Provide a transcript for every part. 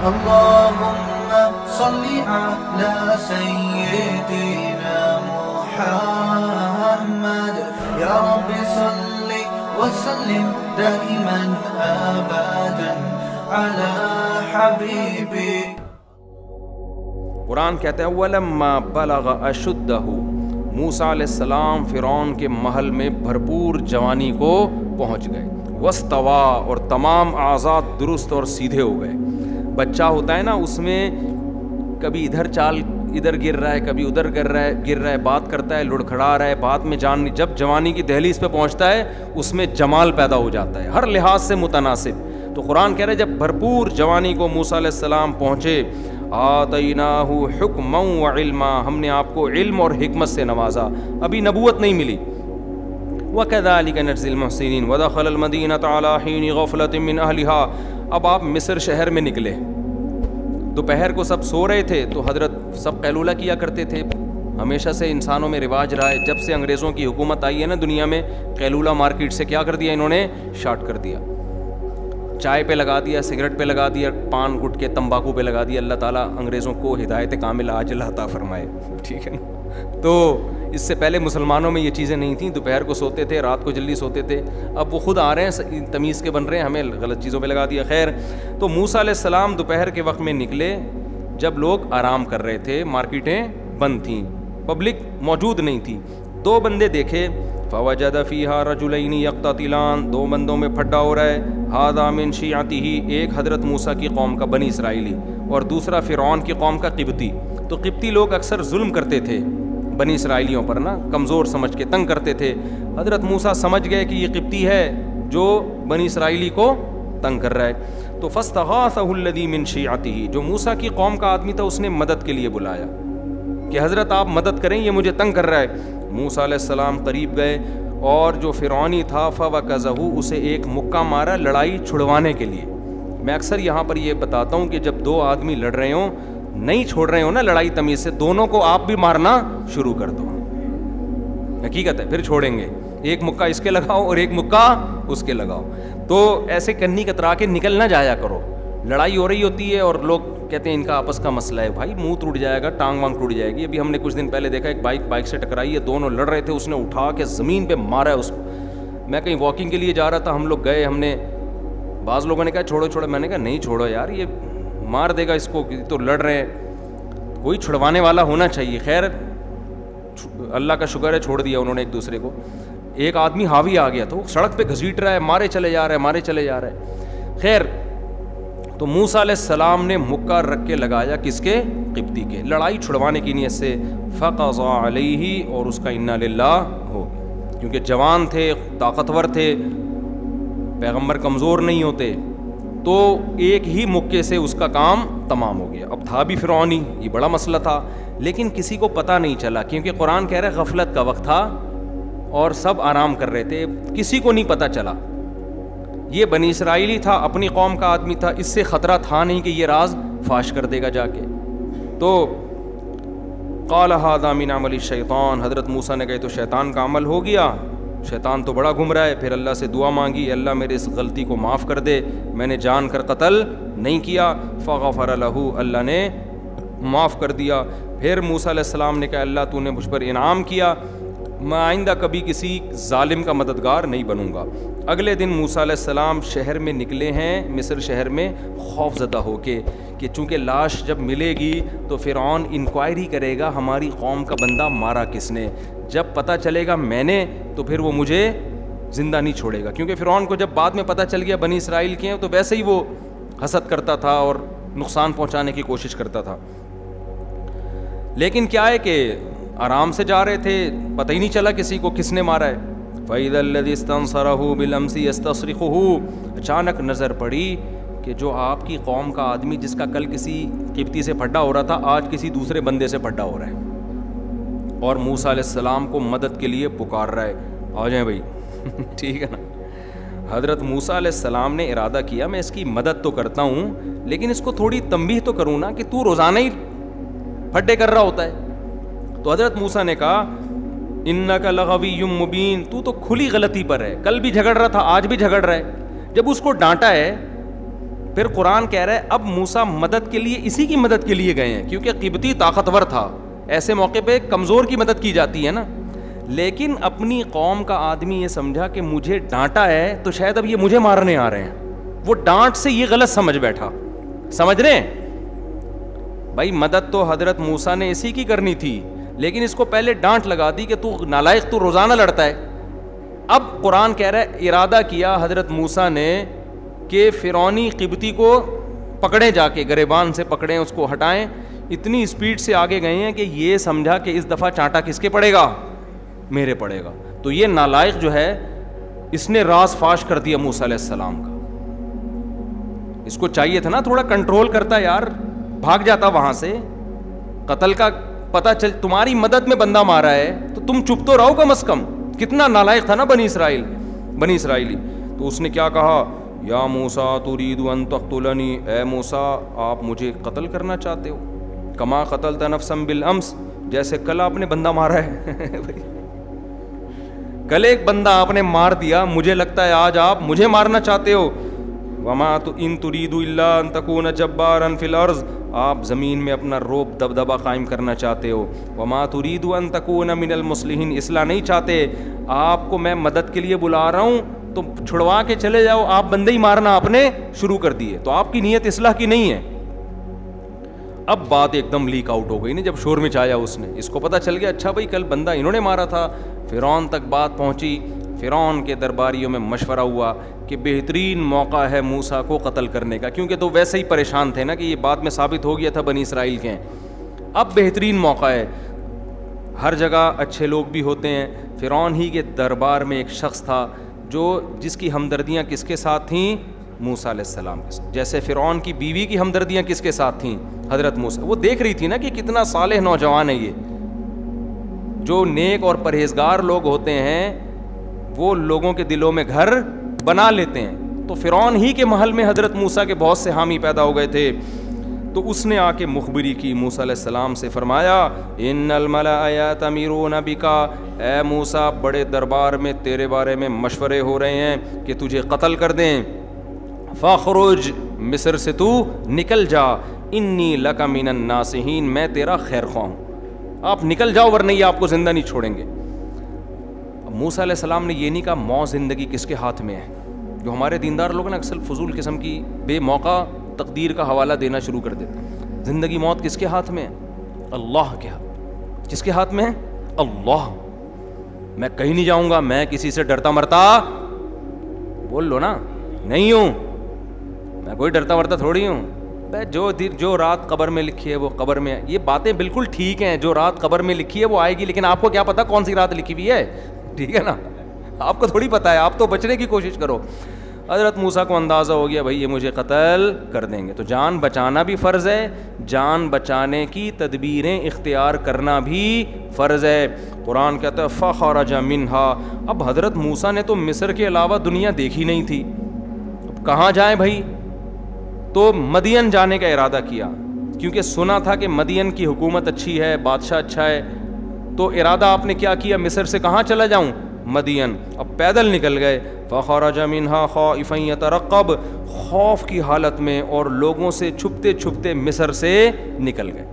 اللهم صل على سيدنا محمد يا رب صل وسلم دائما ابدا على حبيبي. قرآن کہتا ہے وَلَمَّا بَلَغَ أَشُدَّهُ، موسیٰ علیہ السلام فرعون کے محل میں بھرپور جوانی کو پہنچ گئے. وَاسْتَوَىٰ، اور تمام اعضاء درست اور سیدھے ہو گئے. بچہ ہوتا ہے نا، اس میں کبھی ادھر چال ادھر گر رہا ہے، کبھی ادھر گر رہا ہے، بات کرتا ہے، لڑکھڑا رہا ہے، بات میں جان نہیں. جب جوانی کی دہلیز پہ پہنچتا ہے اس میں جمال پیدا ہو جاتا ہے ہر لحاظ سے متناسب. تو قرآن کہہ رہا ہے جب بھرپور جوانی کو موسیٰ علیہ السلام پہنچے، آتیناہ حکما وعلما، ہم نے آپ کو علم اور حکمت سے نوازا، ابھی نبوت نہیں ملی. وَكَذَلِكَ نَجْزِي الْمُحْسِنِينَ وَدَخَلَ الْمَدِينَةَ عَلَىٰ حِينِ غَفْلَةٍ مِّنْ أَهْلِهَا. اب آپ مصر شہر میں نکلے، دوپہر کو سب سو رہے تھے تو حضرت سب قیلولہ کیا کرتے تھے. ہمیشہ سے انسانوں میں رواج رہا ہے، جب سے انگریزوں کی حکومت آئی ہے نا دنیا میں، قیلولہ مارکیٹ سے کیا کر دیا انہوں نے، شارٹ کر دیا. چائے پہ لگا دیا، سگریٹ پہ لگا دیا، پان گٹکے تمباکو پہ لگا دیا. اللہ تعالیٰ انگریزوں کو ہدایت کامل عاجلہ عطا فرمائے، ٹھیک ہے نا. تو اس سے پہلے مسلمانوں میں یہ چیزیں نہیں تھیں، دوپہر کو سوتے تھے، رات کو جلدی سوتے تھے. اب وہ خود آ رہے ہیں تمیز کے بن رہے ہیں، ہمیں غلط چیزوں پہ لگا دیا. خیر، تو موسیٰ علیہ السلام دوپہر کے وقت میں نکلے جب لوگ آرام کر رہے تھے، مارکیٹیں بند تھیں، پبلک موجود نہیں تھی. دو بندے دیکھے، فوجد فیہا رجلین یقتتلان، دو بندوں میں پھڈا ہو رہا ہے. ھذا من شیعتہ، ایک حضرت موسیٰ کی قوم کا بنی اسرائیلی اور دوسرا فرعون کی قوم کا قبطی. تو قبطی لوگ اکثر ظلم کرتے تھے بنی اسرائیلیوں پر نا، کمزور سمجھ کے تنگ کرتے تھے. حضرت موسیٰ سمجھ گئے کہ یہ قبطی ہے جو بنی اسرائیلی کو تنگ کر رہا ہے. تو فاستغاثہ الذی من شیعتہ، جو موسیٰ کی قوم کا آدمی تھا اس نے مدد کے لیے بلایا کہ حضرت آپ مدد کریں، یہ مجھے تنگ کر رہا ہے. موسیٰ علیہ السلام قریب گئے اور جو فرعونی تھا فوکزہ، اسے ایک مکہ مارا لڑائی چھڑوانے کے لیے. میں اکثر یہاں پر یہ بتاتا ہوں کہ جب دو آدمی لڑ رہے ہوں، نہیں چھوڑ رہے ہوں نا لڑائی تمیز سے، دونوں کو آپ بھی مارنا شروع کر دو. حقیقت ہے، پھر چھوڑیں گے. ایک مکہ اس کے لگاؤ اور ایک مکہ اس کے لگاؤ. تو ایسے کنی کترا کے نکل نہ جایا کرو. لڑائی ہو رہی ہوتی ہے اور لوگ کہتے ہیں ان کا آپس کا مسئلہ ہے. بھائی منہ ٹوٹ جائے گا، ٹانگ وانگ ٹوٹ جائے گی. ابھی ہم نے کچھ دن پہلے دیکھا ایک بائک سے ٹکرائی ہے، دونوں لڑ رہے تھے، اس نے اٹھا کے زمین پہ مارا ہے اس کو. میں کہیں واکنگ کے لیے جا رہا تھا، ہم لوگ گئے، ہم نے بعض لوگوں نے کہا چھوڑو چھوڑو، میں نے کہا نہیں چھوڑو یار، یہ مار دے گا اس کو، تو لڑ رہے ہیں، کوئی چھڑوانے والا ہونا چاہیے. خیر اللہ کا شکر ہے چھوڑ دیا انہوں نے ایک دوسرے کو. ایک آدمی حاوی آ گیا تو سڑک پہ گھسیٹ رہا ہے، مارے چلے جا رہا ہے. خیر تو موسیٰ علیہ السلام نے مکہ رکھ کے لگایا کس کے، قبطی کے، لڑائی چھڑوانے کی نیت سے. فقضى علیہ، اور اس کا انا للہ ہو، کیونکہ جوان تھے، طاقتور تھے، پیغمبر کمزور نہیں ہوتے. تو ایک ہی مکے سے اس کا کام تمام ہو گیا. اب تھا بھی فرعونی، یہ بڑا مسئلہ تھا، لیکن کسی کو پتہ نہیں چلا، کیونکہ قرآن کہہ رہا ہے غفلت کا وقت تھا اور سب آرام کر رہے تھے، کسی کو نہیں پتہ چلا. یہ بنی اسرائیلی تھا، اپنی قوم کا آدمی تھا، اس سے خطرہ تھا نہیں کہ یہ راز فاش کر دے گا جا کے. تو قال ھذا من عمل الشیطان، حضرت موسیٰ نے کہا تو شیطان کا عمل ہو گیا، شیطان تو بڑا گھوم رہا ہے. پھر اللہ سے دعا مانگی، اللہ میرے اس غلطی کو معاف کر دے، میں نے جان کر قتل نہیں کیا. فغفر لہ، اللہ نے معاف کر دیا. پھر موسیٰ علیہ السلام نے کہا اللہ تو نے مجھ پر انعام کیا، میں آئندہ کبھی کسی ظالم کا مددگار نہیں بنوں گا. اگلے دن موسیٰ علیہ السلام شہر میں نکلے ہیں، مصر شہر میں، خوف زدہ ہو کے کہ چونکہ لاش جب ملے گی تو فرعون انکوائری کرے گا ہماری قوم کا بندہ مارا کس نے. جب پتہ چلے گا میں نے تو پھر وہ مجھے زندہ نہیں چھوڑے گا، کیونکہ فرعون کو جب بعد میں پتہ چل گیا بنی اسرائیل کے ہیں تو ویسے ہی وہ حسد کرتا تھا اور نقصان پہنچانے کی کوشش کرتا تھا. لیکن کیا ہے کہ آرام سے جا رہے تھے، پتہ ہی نہیں چلا کسی کو کس نے مارا ہے. فَإِذَا الَّذِي اسْتَنصَرَهُ بِالْأَمْسِ يَسْتَصْرِخُهُ، اچانک نظر پڑی کہ جو آپ کی قوم کا آدمی جس کا کل کسی قبطی سے پھڈا ہو رہا تھا آج کسی دوسرے بندے سے پھڈا ہو رہا ہے اور موسیٰ علیہ السلام کو مدد کے لیے پکار رہا ہے، آ جائیں بھائی. ٹھیک ہے نا. حضرت موسیٰ علیہ السلام نے ارادہ کیا میں اس کی مدد تو کرتا ہوں لیکن اس کو تھوڑی تنبیہ تو کروں نا کہ تو روزانہ ہی پھڈے کر رہا ہوتا ہے. تو حضرت موسیٰ نے کہا انک لغوی مبین، تو کھلی غلطی پر ہے، کل بھی جھگڑ رہا تھا آج بھی جھگڑ رہا ہے. جب اس کو ڈانٹا ہے پھر قرآن کہہ رہا ہے اب موسیٰ مدد کے لیے اسی کی مدد کے لیے گئے ہیں، کیونکہ قبطی طاقتور تھا، ایسے موقع پہ کمزور کی مدد کی جاتی ہے نا. لیکن اپنی قوم کا آدمی یہ سمجھا کہ مجھے ڈانٹا ہے تو شاید اب یہ مجھے مارنے آ رہے ہیں، وہ ڈانٹ سے یہ غلط سمجھ بیٹھا. سمجھ رہے ہیں بھائی، مدد تو حضرت موسیٰ نے اسی کی کرنی تھی، لیکن اس کو پہلے ڈانٹ لگا دی کہ تو نالائق، تو روزانہ لڑتا ہے. اب قرآن کہہ رہا ہے ارادہ کیا حضرت موسیٰ نے کہ فرعونی قبطی کو پکڑیں، جا کے گریبان سے پکڑیں، اس کو ہٹائیں. اتنی اسپیڈ سے آگے گئے ہیں کہ یہ سمجھا کہ اس دفعہ چانٹا کس کے پڑے گا؟ میرے پڑے گا. تو یہ نالائق جو ہے اس نے راز فاش کر دیا موسیٰ علیہ السلام کا. اس کو چاہیے تھا نا تھوڑا کنٹرول کرتا یار، بھاگ جاتا وہاں سے. قتل کا پتہ چل تمہاری مدد میں بندہ مارا ہے تو تم چپ تو رہو کم از کم. کتنا نالائق تھا نا بنی اسرائیلی. تو اس نے کیا کہا؟ یا موسیٰ ترید ان تقتلنی، اے موسیٰ آپ مجھے قتل کرنا چاہتے ہو، کما قتلت نفسا بالامس، جیسے کل آپ نے بندہ مارا ہے. کل ایک بندہ آپ نے مار دیا، مجھے لگتا ہے آج آپ مجھے مارنا چاہتے ہو. وما ان ترید الا ان تکون جبارا فی الارض، آپ زمین میں اپنا روب دبدبہ قائم کرنا چاہتے ہو. وما ترید ان تکون من المصلحین، اصلاح نہیں چاہتے. آپ کو میں مدد کے لیے بلا رہا ہوں تو چھڑوا کے چلے جاؤ، آپ بندے ہی مارنا آپ نے شروع کر دیے. تو آپ کی نیت اصلاح کی نہیں ہے. اب بات ایک دم لیک آؤٹ ہو گئی نا جب شور مچایا اس نے. اس کو پتہ چل گیا اچھا بھائی کل بندہ انہوں نے مارا تھا. فرعون تک بات پہنچی. فرعون کے درباریوں میں مشورہ ہوا کہ بہترین موقع ہے موسیٰ کو قتل کرنے کا، کیونکہ تو ویسے ہی پریشان تھے نا کہ یہ بعد میں ثابت ہو گیا تھا بنی اسرائیل کے ہیں. اب بہترین موقع ہے. ہر جگہ اچھے لوگ بھی ہوتے ہیں. فرعون ہی کے دربار میں ایک شخص تھا جس کی ہمدردیاں کس کے ساتھ تھیں؟ موسیٰ علیہ السلام کے ساتھ. جیسے فرعون کی بیوی کی ہمدردیاں کس کے ساتھ تھیں؟ حضرت موسیٰ. وہ دیکھ رہی تھی نا کہ کتنا صالح نوجوان ہے یہ. جو نیک اور پرہیزگار لوگ ہوتے ہیں وہ لوگوں کے دلوں میں گھر بنا لیتے ہیں. تو فرعون ہی کے محل میں حضرت موسیٰ کے بہت سے حامی پیدا ہو گئے تھے. تو اس نے آ کے مخبری کی موسیٰ علیہ السلام سے، فرمایا ان الملأ یأتمرون بک، اے موسیٰ بڑے دربار میں تیرے بارے میں مشورے ہو رہے ہیں کہ تجھے قتل کر دیں. فاخرج، مصر سے تو نکل جا، انی لک من الناصحین، میں تیرا خیر خواہ ہوں، آپ نکل جاؤ ورنہ یہ آپ کو زندہ نہیں چھوڑیں گے. موسیٰ علیہ السلام نے یہ نہیں کہا موت زندگی کس کے ہاتھ میں ہے. جو ہمارے دیندار لوگ نا اکثر فضول قسم کی بے موقع تقدیر کا حوالہ دینا شروع کر دیتے. زندگی موت کس کے ہاتھ میں ہے؟ اللہ کے ہاتھ. کس کے ہاتھ میں ہے؟ اللہ. میں کہیں نہیں جاؤں گا، میں کسی سے ڈرتا مرتا بول لو نا نہیں ہوں، میں کوئی ڈرتا مرتا تھوڑی ہوں. جو رات قبر میں لکھی ہے وہ قبر میں ہے. یہ باتیں بالکل ٹھیک ہیں، جو رات قبر میں لکھی ہے وہ آئے گی، لیکن آپ کو کیا پتا کون سی رات لکھی ہوئی ہے؟ ٹھیک ہے نا، آپ کو تھوڑی پتا ہے. آپ تو بچنے کی کوشش کرو. حضرت موسیٰ کو اندازہ ہو گیا بھائی یہ مجھے قتل کر دیں گے، تو جان بچانا بھی فرض ہے، جان بچانے کی تدبیریں اختیار کرنا بھی فرض ہے. قرآن کہتا ہے فخرج منہا. اب حضرت موسیٰ نے تو مصر کے علاوہ دنیا دیکھی نہیں تھی، اب کہاں جائیں بھائی؟ تو مدین جانے کا ارادہ کیا، کیونکہ سنا تھا کہ مدین کی حکومت اچھی ہے، بادشاہ اچھا ہے. تو ارادہ آپ نے کیا کیا؟ مصر سے کہاں چلا جاؤں؟ مدین. اب پیدل نکل گئے. فخرج منہا خائفا یترقب، خوف کی حالت میں اور لوگوں سے چھپتے چھپتے مصر سے نکل گئے،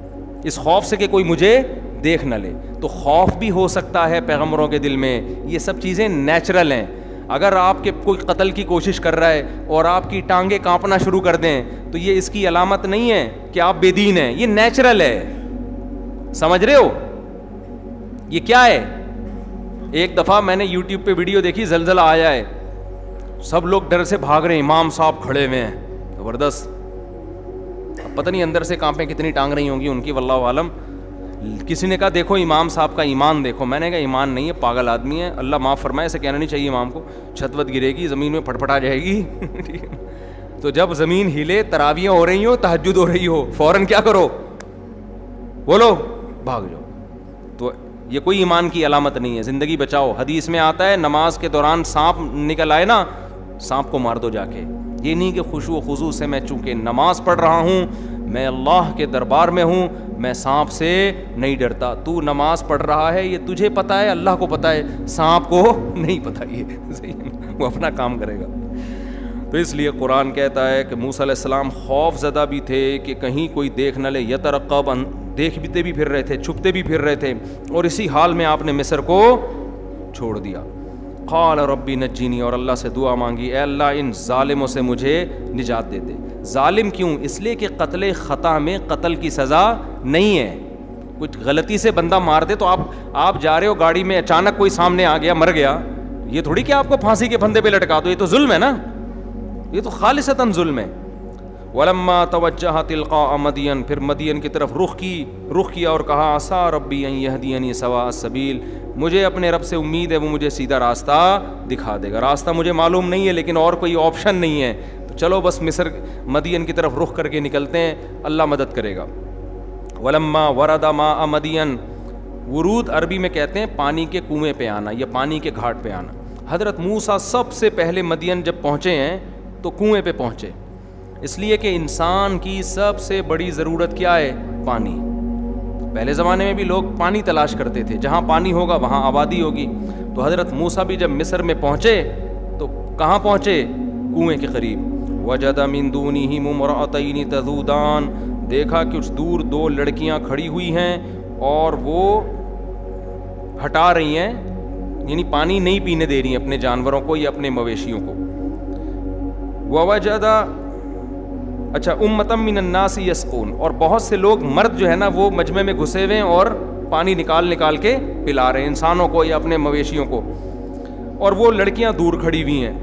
اس خوف سے کہ کوئی مجھے دیکھ نہ لے. تو خوف بھی ہو سکتا ہے پیغمبروں کے دل میں، یہ سب چیزیں نیچرل ہیں. اگر آپ کے کوئی قتل کی کوشش کر رہا ہے اور آپ کی ٹانگیں کانپنا شروع کر دیں تو یہ اس کی علامت نہیں ہے کہ آپ بے دین ہیں، یہ نیچرل ہے. سمجھ رہے ہو یہ کیا ہے؟ ایک دفعہ میں نے یوٹیوب پہ ویڈیو دیکھی، زلزلہ آیا ہے، سب لوگ ڈر سے بھاگ رہے ہیں، امام صاحب کھڑے ہوئے ہیں، زبردست. اب پتہ نہیں اندر سے کانپیں کتنی ٹانگ رہی ہوں گی ان کی، واللہ عالم. کسی نے کہا دیکھو امام صاحب کا ایمان دیکھو. میں نے کہا ایمان نہیں ہے، پاگل آدمی ہے، اللہ معاف فرمائے، اسے کہنا نہیں چاہیے امام کو. چھت وت گرے گی، زمین میں پھٹ پھٹا جائے گی. تو جب زمین ہلے، تراویاں ہو رہی ہو، تہجد ہو رہی ہو، فوراً کیا کرو؟ بولو بھاگ جاؤ. تو یہ کوئی ایمان کی علامت نہیں ہے. زندگی بچاؤ. حدیث میں آتا ہے نماز کے دوران سانپ نکل آئے نا، سانپ کو مار دو جا کے. یہ نہیں کہ خشوع و خضوع سے میں چونکہ نماز پڑھ رہا ہوں، میں اللہ کے دربار میں ہوں، میں سانپ سے نہیں ڈرتا. تو نماز پڑھ رہا ہے یہ تجھے پتہ ہے، اللہ کو پتہ ہے، سانپ کو نہیں پتہ، یہ وہ اپنا کام کرے گا. تو اس لیے قرآن کہتا ہے کہ موسیٰ علیہ السلام خوف زدہ بھی تھے کہ کہیں کوئی دیکھ نہ لے، یترقب، دیکھتے بھی پھر رہے تھے، چھپتے بھی پھر رہے تھے، اور اسی حال میں آپ نے مصر کو چھوڑ دیا. قال ربی نجینی، اور اللہ سے دعا مانگی اے اللہ ان ظالموں سے مجھے نجات دے دے. ظالم کیوں؟ اس لیے کہ قتل خطا میں قتل کی سزا نہیں ہے. کچھ غلطی سے بندہ مار دے تو آپ جا رہے ہو گاڑی میں، اچانک کوئی سامنے آ گیا مر گیا، یہ تھوڑی کہ آپ کو پھانسی کے پھندے پہ لٹکا دو، یہ تو ظلم ہے نا، یہ تو خالصتاً ظلم ہے. ولما توجہ تلقاء مدین، پھر مدین کی طرف رخ کیا اور کہا عسیٰ ربی ان یہدینی سواء السبیل، مجھے اپنے رب سے امید ہے وہ مجھے سیدھا راستہ دکھا دے گا. راستہ مجھے معلوم نہیں ہے لیکن اور کوئی آپشن نہیں ہے، تو چلو بس مدین کی طرف رخ کر کے نکلتے ہیں، اللہ مدد کرے گا. ولما ورد ماء مدین، ورود عربی میں کہتے ہیں پانی کے کنویں پہ آنا یا پانی کے گھاٹ پہ آنا. حضرت موسیٰ سب سے پہلے مدین جب پہنچے ہیں تو کنویں پہ پہنچے، اس لیے کہ انسان کی سب سے بڑی ضرورت کیا ہے؟ پانی. پہلے زمانے میں بھی لوگ پانی تلاش کرتے تھے، جہاں پانی ہوگا وہاں آبادی ہوگی. تو حضرت موسیٰ بھی جب مصر میں پہنچے تو کہاں پہنچے؟ کنویں کے قریب. وجد من دونہم امرأتین تذودان، دیکھا کچھ دور دو لڑکیاں کھڑی ہوئی ہیں اور وہ ہٹا رہی ہیں، یعنی پانی نہیں پینے دے رہی ہیں اپنے جانوروں کو یا اپنے مویشیوں کو. ووجد امۃ من الناس یسقون، اور بہت سے لوگ مرد جو ہے نا وہ مجمع میں گھسے ہوئے ہیں اور پانی نکال کے پلا رہے ہیں انسانوں کو یا اپنے مویشیوں کو، اور وہ لڑکیاں دور کھڑی ہوئی ہیں.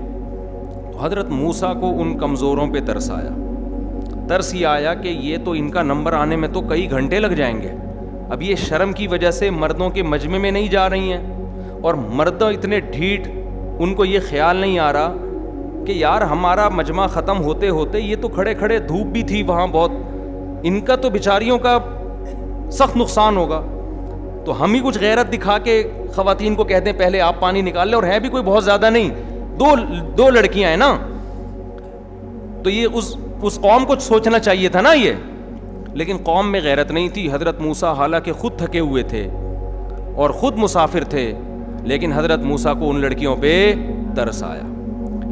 تو حضرت موسیٰ کو ان کمزوروں پہ ترس یہ آیا کہ یہ تو ان کا نمبر آنے میں تو کئی گھنٹے لگ جائیں گے. اب یہ شرم کی وجہ سے مردوں کے مجمع میں نہیں جا رہی ہیں، اور مرد اتنے ڈھیٹ، ان کو یہ خیال نہیں آ رہا کہ یار ہمارا مجمع ختم ہوتے ہوتے یہ تو کھڑے کھڑے، دھوپ بھی تھی وہاں بہت، ان کا تو بیچاریوں کا سخت نقصان ہوگا. تو ہم ہی کچھ غیرت دکھا کے خواتین کو کہتے ہیں پہلے آپ پانی نکال لیں، اور ہے بھی کوئی بہت زیادہ نہیں، دو لڑکیاں ہیں نا. تو یہ اس قوم کو سوچنا چاہیے تھا نا یہ، لیکن قوم میں غیرت نہیں تھی. حضرت موسیٰ حالانکہ خود تھکے ہوئے تھے اور خود مسافر تھے، لیکن حضرت موسیٰ کو ان لڑکیوں پہ ترس آیا.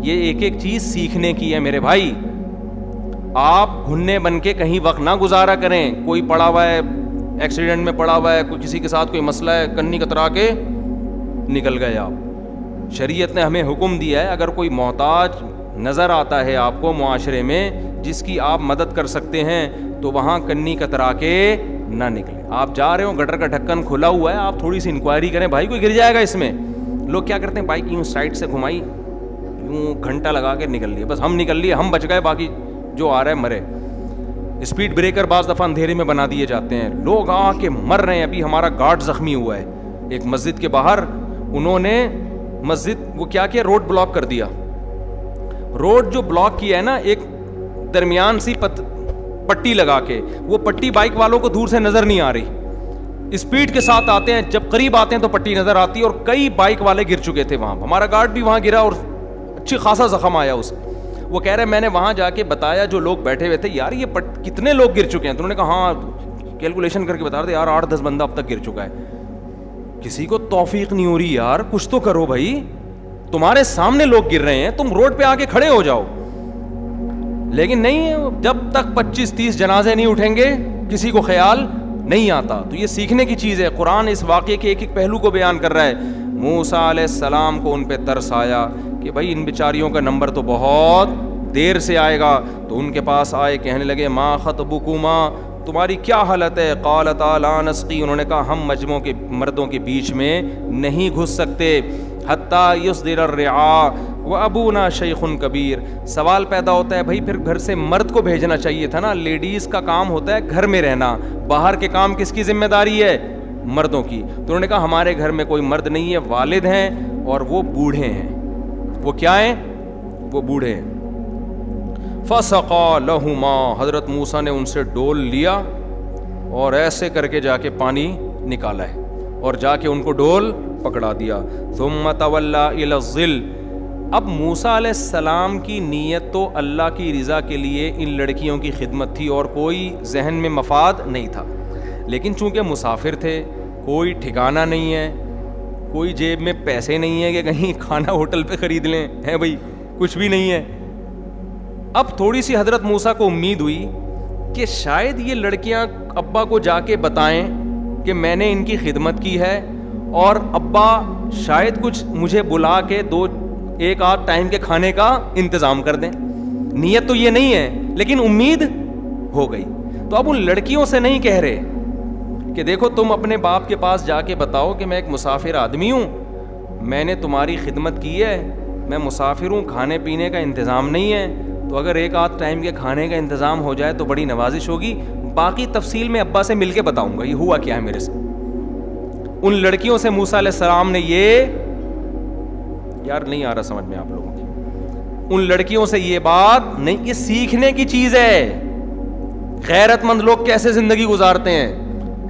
یہ ایک ایک چیز سیکھنے کی ہے میرے بھائی. آپ گھننے بن کے کہیں وقت نہ گزارا کریں. کوئی پڑا ہوا ہے ایکسیڈنٹ میں پڑا ہوا ہے، کوئی کسی کے ساتھ کوئی مسئلہ ہے، کنی کترا کے نکل گئے آپ. شریعت نے ہمیں حکم دیا ہے اگر کوئی محتاج نظر آتا ہے آپ کو معاشرے میں جس کی آپ مدد کر سکتے ہیں تو وہاں کنی کترا کے نہ نکلیں. آپ جا رہے ہو، گٹر کا ڈھکن کھلا ہوا ہے، آپ تھوڑی سی انکوائری کریں، بھائی کوئی گر جائے گا اس میں. لوگ کیا کرتے ہیں، بائک یوں سائڈ سے گھمائی، یوں گھنٹہ لگا کے نکل لیے، بس ہم نکل لیے، ہم بچ گئے، باقی جو آ رہا ہے مرے. اسپیڈ بریکر بعض دفعہ اندھیرے میں بنا دیے جاتے ہیں، لوگ آ کے مر رہے ہیں. ابھی ہمارا گارڈ زخمی ہوا ہے ایک مسجد کے باہر، انہوں نے مسجد وہ کیا روڈ بلاک کر دیا. روڈ جو بلاک کیا ہے نا، ایک درمیان سی پٹی لگا کے، وہ پٹی بائک والوں کو دور سے نظر نہیں آ رہی، اسپیڈ کے ساتھ آتے ہیں، جب قریب آتے ہیں تو پٹی نظر آتی ہے، اور کئی بائک والے گر چکے تھے وہاں. ہمارا گارڈ بھی وہاں گرا اور اچھی خاصا زخم آیا اسے. وہ کہہ رہے میں نے وہاں جا کے بتایا جو لوگ بیٹھے ہوئے تھے، یار یہ کتنے لوگ گر چکے ہیں؟ تو انہوں نے کہا ہاں کیلکولیشن کر کے بتا رہے تھے، یار 8-10 بندہ اب تک گر چکا ہے. کسی کو توفیق نہیں ہو رہی، یار کچھ تو کرو بھائی، تمہارے سامنے لوگ گر رہے ہیں، تم روڈ پہ آ کے کھڑے ہو جاؤ. لیکن نہیں، جب تک 25-30 جنازے نہیں اٹھیں گے کسی کو خیال نہیں آتا. تو یہ سیکھنے کی چیز ہے. قرآن اس واقعے کے ایک ایک پہلو کو بیان کر رہا ہے. موسیٰ علیہ السلام کو ان پہ ترس آیا کہ بھائی ان بیچاریوں کا نمبر تو بہت دیر سے آئے گا. تو ان کے پاس آئے، کہنے لگے ما خطبکما، تمہاری کیا حالت ہے؟ قالتا لا نسقی، انہوں نے کہا ہم مجموعوں کے مردوں کے بیچ میں نہیں گھس سکتے. حتیٰ یصدر الرعاء وابونا شیخ کبیر. سوال پیدا ہوتا ہے بھائی پھر گھر سے مرد کو بھیجنا چاہیے تھا نا، لیڈیز کا کام ہوتا ہے گھر میں رہنا، باہر کے کام کس کی ذمہ داری ہے؟ مردوں کی. تو انہوں نے کہا ہمارے گھر میں کوئی مرد نہیں ہے، والد ہیں اور وہ بوڑھے ہیں. وہ کیا ہیں؟ وہ بوڑھے ہیں. فسقا لہما، حضرت موسیٰ نے ان سے ڈول لیا اور ایسے کر کے جا کے پانی نکالا ہے اور جا کے ان کو ڈول پکڑا دیا. ثم تولی الی الظل. اب موسیٰ علیہ السلام کی نیت تو اللہ کی رضا کے لیے ان لڑکیوں کی خدمت تھی اور کوئی ذہن میں مفاد نہیں تھا، لیکن چونکہ مسافر تھے، کوئی ٹھکانہ نہیں ہے، کوئی جیب میں پیسے نہیں ہے کہ کہیں کھانا ہوٹل پہ خرید لیں، ہے بھائی کچھ بھی نہیں ہے. اب تھوڑی سی حضرت موسیٰ کو امید ہوئی کہ شاید یہ لڑکیاں ابا کو جا کے بتائیں کہ میں نے ان کی خدمت کی ہے اور ابا شاید کچھ مجھے بلا کے ایک آدھ ٹائم کے کھانے کا انتظام کر دیں. نیت تو یہ نہیں ہے لیکن امید ہو گئی. تو اب ان لڑکیوں سے نہیں کہہ رہے کہ دیکھو تم اپنے باپ کے پاس جا کے بتاؤ کہ میں ایک مسافر آدمی ہوں, میں نے تمہاری خدمت کی ہے, میں مسافر ہوں, کھانے پینے کا انتظام نہیں ہے, تو اگر ایک آدھ ٹائم کے کھانے کا انتظام ہو جائے تو بڑی نوازش ہوگی, باقی تفصیل میں ابا سے مل کے بتاؤں گا یہ ہوا کیا ہے میرے سے. ان لڑکیوں سے موسیٰ علیہ السلام نے یہ, یار نہیں آ رہا سمجھ میں آپ لوگوں کی, ان لڑکیوں سے یہ بات نہیں, یہ سیکھنے کی چیز ہے. غیرت مند لوگ کیسے زندگی گزارتے ہیں,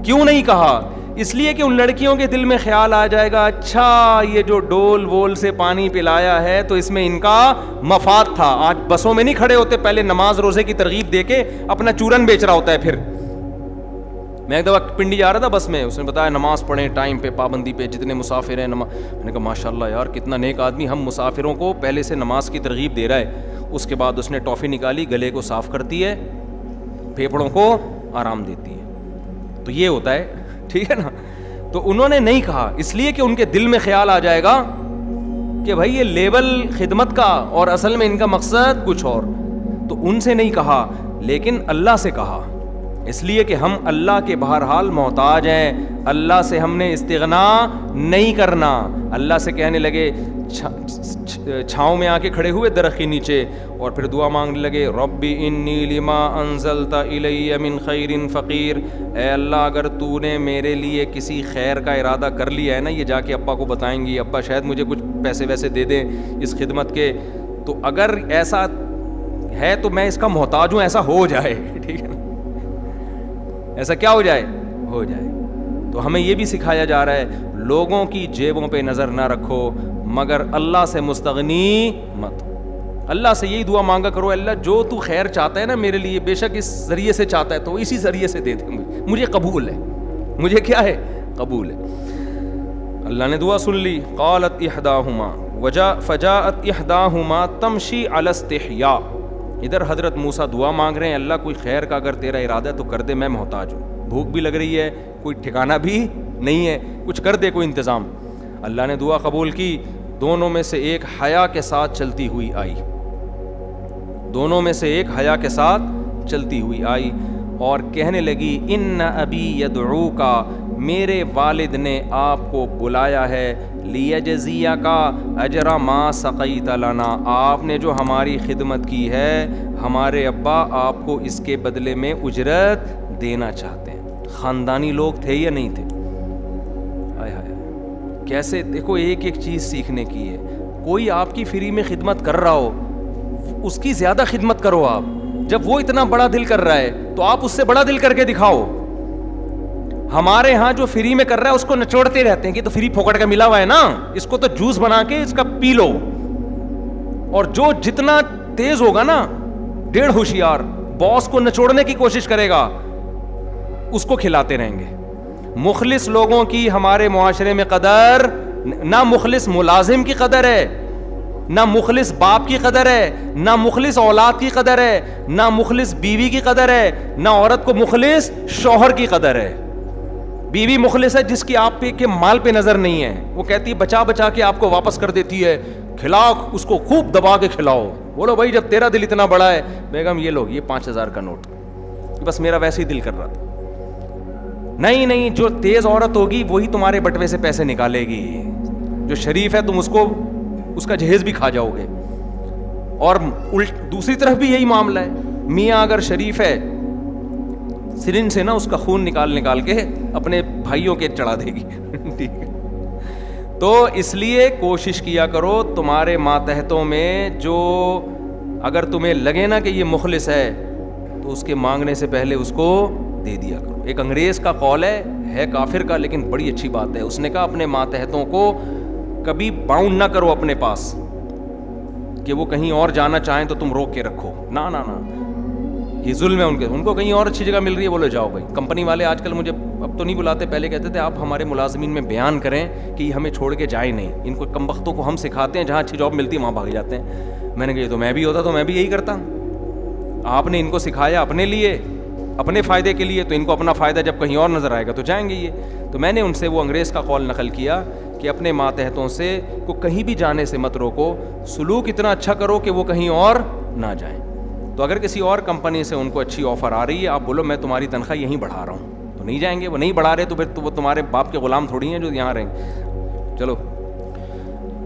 کیوں نہیں کہا؟ اس لیے کہ ان لڑکیوں کے دل میں خیال آ جائے گا اچھا یہ جو ڈول وول سے پانی پلایا ہے تو اس میں ان کا مفاد تھا. آج بسوں میں نہیں کھڑے ہوتے, پہلے نماز روزے کی ترغیب دے کے اپنا چورن بیچ رہا ہوتا ہے. پھر میں ایک دفعہ پنڈی جا رہا تھا بس میں, اس نے بتایا نماز پڑھیں ٹائم پہ, پابندی پہ, جتنے مسافر ہیں میں نے کہا ماشاء اللہ یار کتنا نیک آدمی, ہم مسافروں کو پہلے سے نماز کی ترغیب دے رہا ہے. اس کے بعد اس نے ٹافی نکالی, گلے کو صاف کرتی ہے, پھیپھڑوں کو آرام دیتی ہے. تو یہ ہوتا ہے, ٹھیک ہے نا. تو انہوں نے نہیں کہا اس لیے کہ ان کے دل میں خیال آ جائے گا کہ بھائی یہ لیول خدمت کا اور اصل میں ان کا مقصد کچھ اور. تو ان سے نہیں کہا لیکن اللہ سے کہا, اس لیے کہ ہم اللہ کے بہرحال محتاج ہیں, اللہ سے ہم نے استغنا نہیں کرنا. اللہ سے کہنے لگے, چھاؤں میں آ کے کھڑے ہوئے درخت کے نیچے, اور پھر دعا مانگنے لگے ربی انی لما انزلت الی من خیر فقیر, اے اللہ اگر تو نے میرے لیے کسی خیر کا ارادہ کر لیا ہے نا, یہ جا کے ابا کو بتائیں گی, ابا شاید مجھے کچھ پیسے ویسے دے دیں اس خدمت کے, تو اگر ایسا ہے تو میں اس کا محتاج ہوں, ایسا ہو جائے, ٹھیک ہے نا, ایسا کیا ہو جائے, ہو جائے. تو ہمیں یہ بھی سکھایا جا رہا ہے لوگوں کی جیبوں پہ نظر نہ رکھو مگر اللہ سے مستغنی مت. اللہ سے یہی دعا مانگا کرو, اللہ جو تو خیر چاہتا ہے نا میرے لیے, بے شک اس ذریعے سے چاہتا ہے تو اسی ذریعے سے دے دے, مجھے قبول ہے, مجھے کیا ہے, قبول ہے. اللہ نے دعا سن لی. قالت احداہما فجاءت احداہما تمشی علی استحیاء. ادھر حضرت موسیٰ دعا مانگ رہے ہیں, اللہ کوئی خیر کا اگر تیرا ارادہ ہے تو کر دے, میں محتاج ہوں, بھوک بھی لگ رہی ہے, کوئی ٹھکانہ بھی نہیں ہے, کچھ کر دے کوئی انتظام. اللہ نے دعا قبول کی. دونوں میں سے ایک حیا کے ساتھ چلتی ہوئی آئی, دونوں میں سے ایک حیا کے ساتھ چلتی ہوئی آئی اور کہنے لگی ان ابی یدعوکا, میرے والد نے آپ کو بلایا ہے, لیجزیک اجر ما سقیت لنا, آپ نے جو ہماری خدمت کی ہے ہمارے ابا آپ کو اس کے بدلے میں اجرت دینا چاہتے ہیں. خاندانی لوگ تھے یا نہیں تھے؟ آئے ہائے کیسے, دیکھو ایک ایک چیز سیکھنے کی ہے. کوئی آپ کی فری میں خدمت کر رہا ہو اس کی زیادہ خدمت کرو آپ. جب وہ اتنا بڑا دل کر رہا ہے تو آپ اس سے بڑا دل کر کے دکھاؤ. ہمارے ہاں جو فری میں کر رہا ہے اس کو نچوڑتے رہتے ہیں کہ تو فری پھوکٹ کا ملا ہوا ہے نا, اس کو تو جوس بنا کے اس کا پی لو. اور جو جتنا تیز ہوگا نا, 1.5 ہوشیار, باس کو نچوڑنے کی کوشش کرے گا, اس کو کھلاتے رہیں گے. مخلص لوگوں کی ہمارے معاشرے میں قدر, نہ مخلص ملازم کی قدر ہے, نہ مخلص باپ کی قدر ہے, نہ مخلص اولاد کی قدر ہے, نہ مخلص بیوی کی قدر ہے, نہ عورت کو مخلص شوہر کی قدر ہے. بیوی مخلص ہے جس کی آپ پہ کے مال پہ نظر نہیں ہے, وہ کہتی ہے بچا بچا کے آپ کو واپس کر دیتی ہے, کھلاؤ اس کو خوب دبا کے کھلاؤ. بولو بھائی جب تیرا دل اتنا بڑا ہے, بیگم یہ لو یہ 5000 کا نوٹ, بس میرا ویسے ہی دل کر رہا تھا. نہیں نہیں, جو تیز عورت ہوگی وہی تمہارے بٹوے سے پیسے نکالے گی, جو شریف ہے تم اس کا جہیز بھی کھا جاؤ گے. اور دوسری طرف بھی یہی معاملہ ہے, میاں اگر شریف ہے سرن سے نا اس کا خون نکال کے اپنے بھائیوں کے چڑھا دے گی. ٹھیک ہے, تو اس لیے کوشش کیا کرو تمہارے ماتحتوں میں جو اگر تمہیں لگے نا کہ یہ مخلص ہے تو اس کے مانگنے سے پہلے اس کو دے دیا کرو. ایک انگریز کا قول ہے کافر کا لیکن بڑی اچھی بات ہے, اس نے کہا اپنے ماتحتوں کو کبھی باؤنڈ نہ کرو اپنے پاس کہ وہ کہیں اور جانا چاہیں تو تم روک کے رکھو. نا نا نا, یہ ظلم ہے ان کو کہیں اور اچھی جگہ مل رہی ہے, بولے جاؤ بھائی. کمپنی والے آج کل مجھے اب تو نہیں بلاتے, پہلے کہتے تھے آپ ہمارے ملازمین میں بیان کریں کہ یہ ہمیں چھوڑ کے جائے نہیں, ان کو کم بختوں کو ہم سکھاتے ہیں جہاں اچھی جاب ملتی ہے وہاں بھاگ جاتے ہیں. میں نے کہا یہ تو میں بھی ہوتا تو میں بھی یہی کرتا, آپ نے ان کو سکھایا اپنے لیے, اپنے فائدے کے لیے, تو ان کو اپنا فائدہ جب کہیں اور نظر آئے گا تو جائیں گے یہ. تو میں نے ان سے وہ انگریز کا قول نقل کیا کہ اپنے ماتحتوں سے کو کہیں بھی جانے سے مت روکو, سلوک اتنا اچھا کرو کہ وہ کہیں اور نہ جائیں. تو اگر کسی اور کمپنی سے ان کو اچھی آفر آ رہی ہے, آپ بولو میں تمہاری تنخواہ یہیں بڑھا رہا ہوں, تو نہیں جائیں گے. وہ نہیں بڑھا رہے تو پھر تو وہ تمہارے باپ کے غلام تھوڑی ہیں جو یہاں رہیں گے. چلو,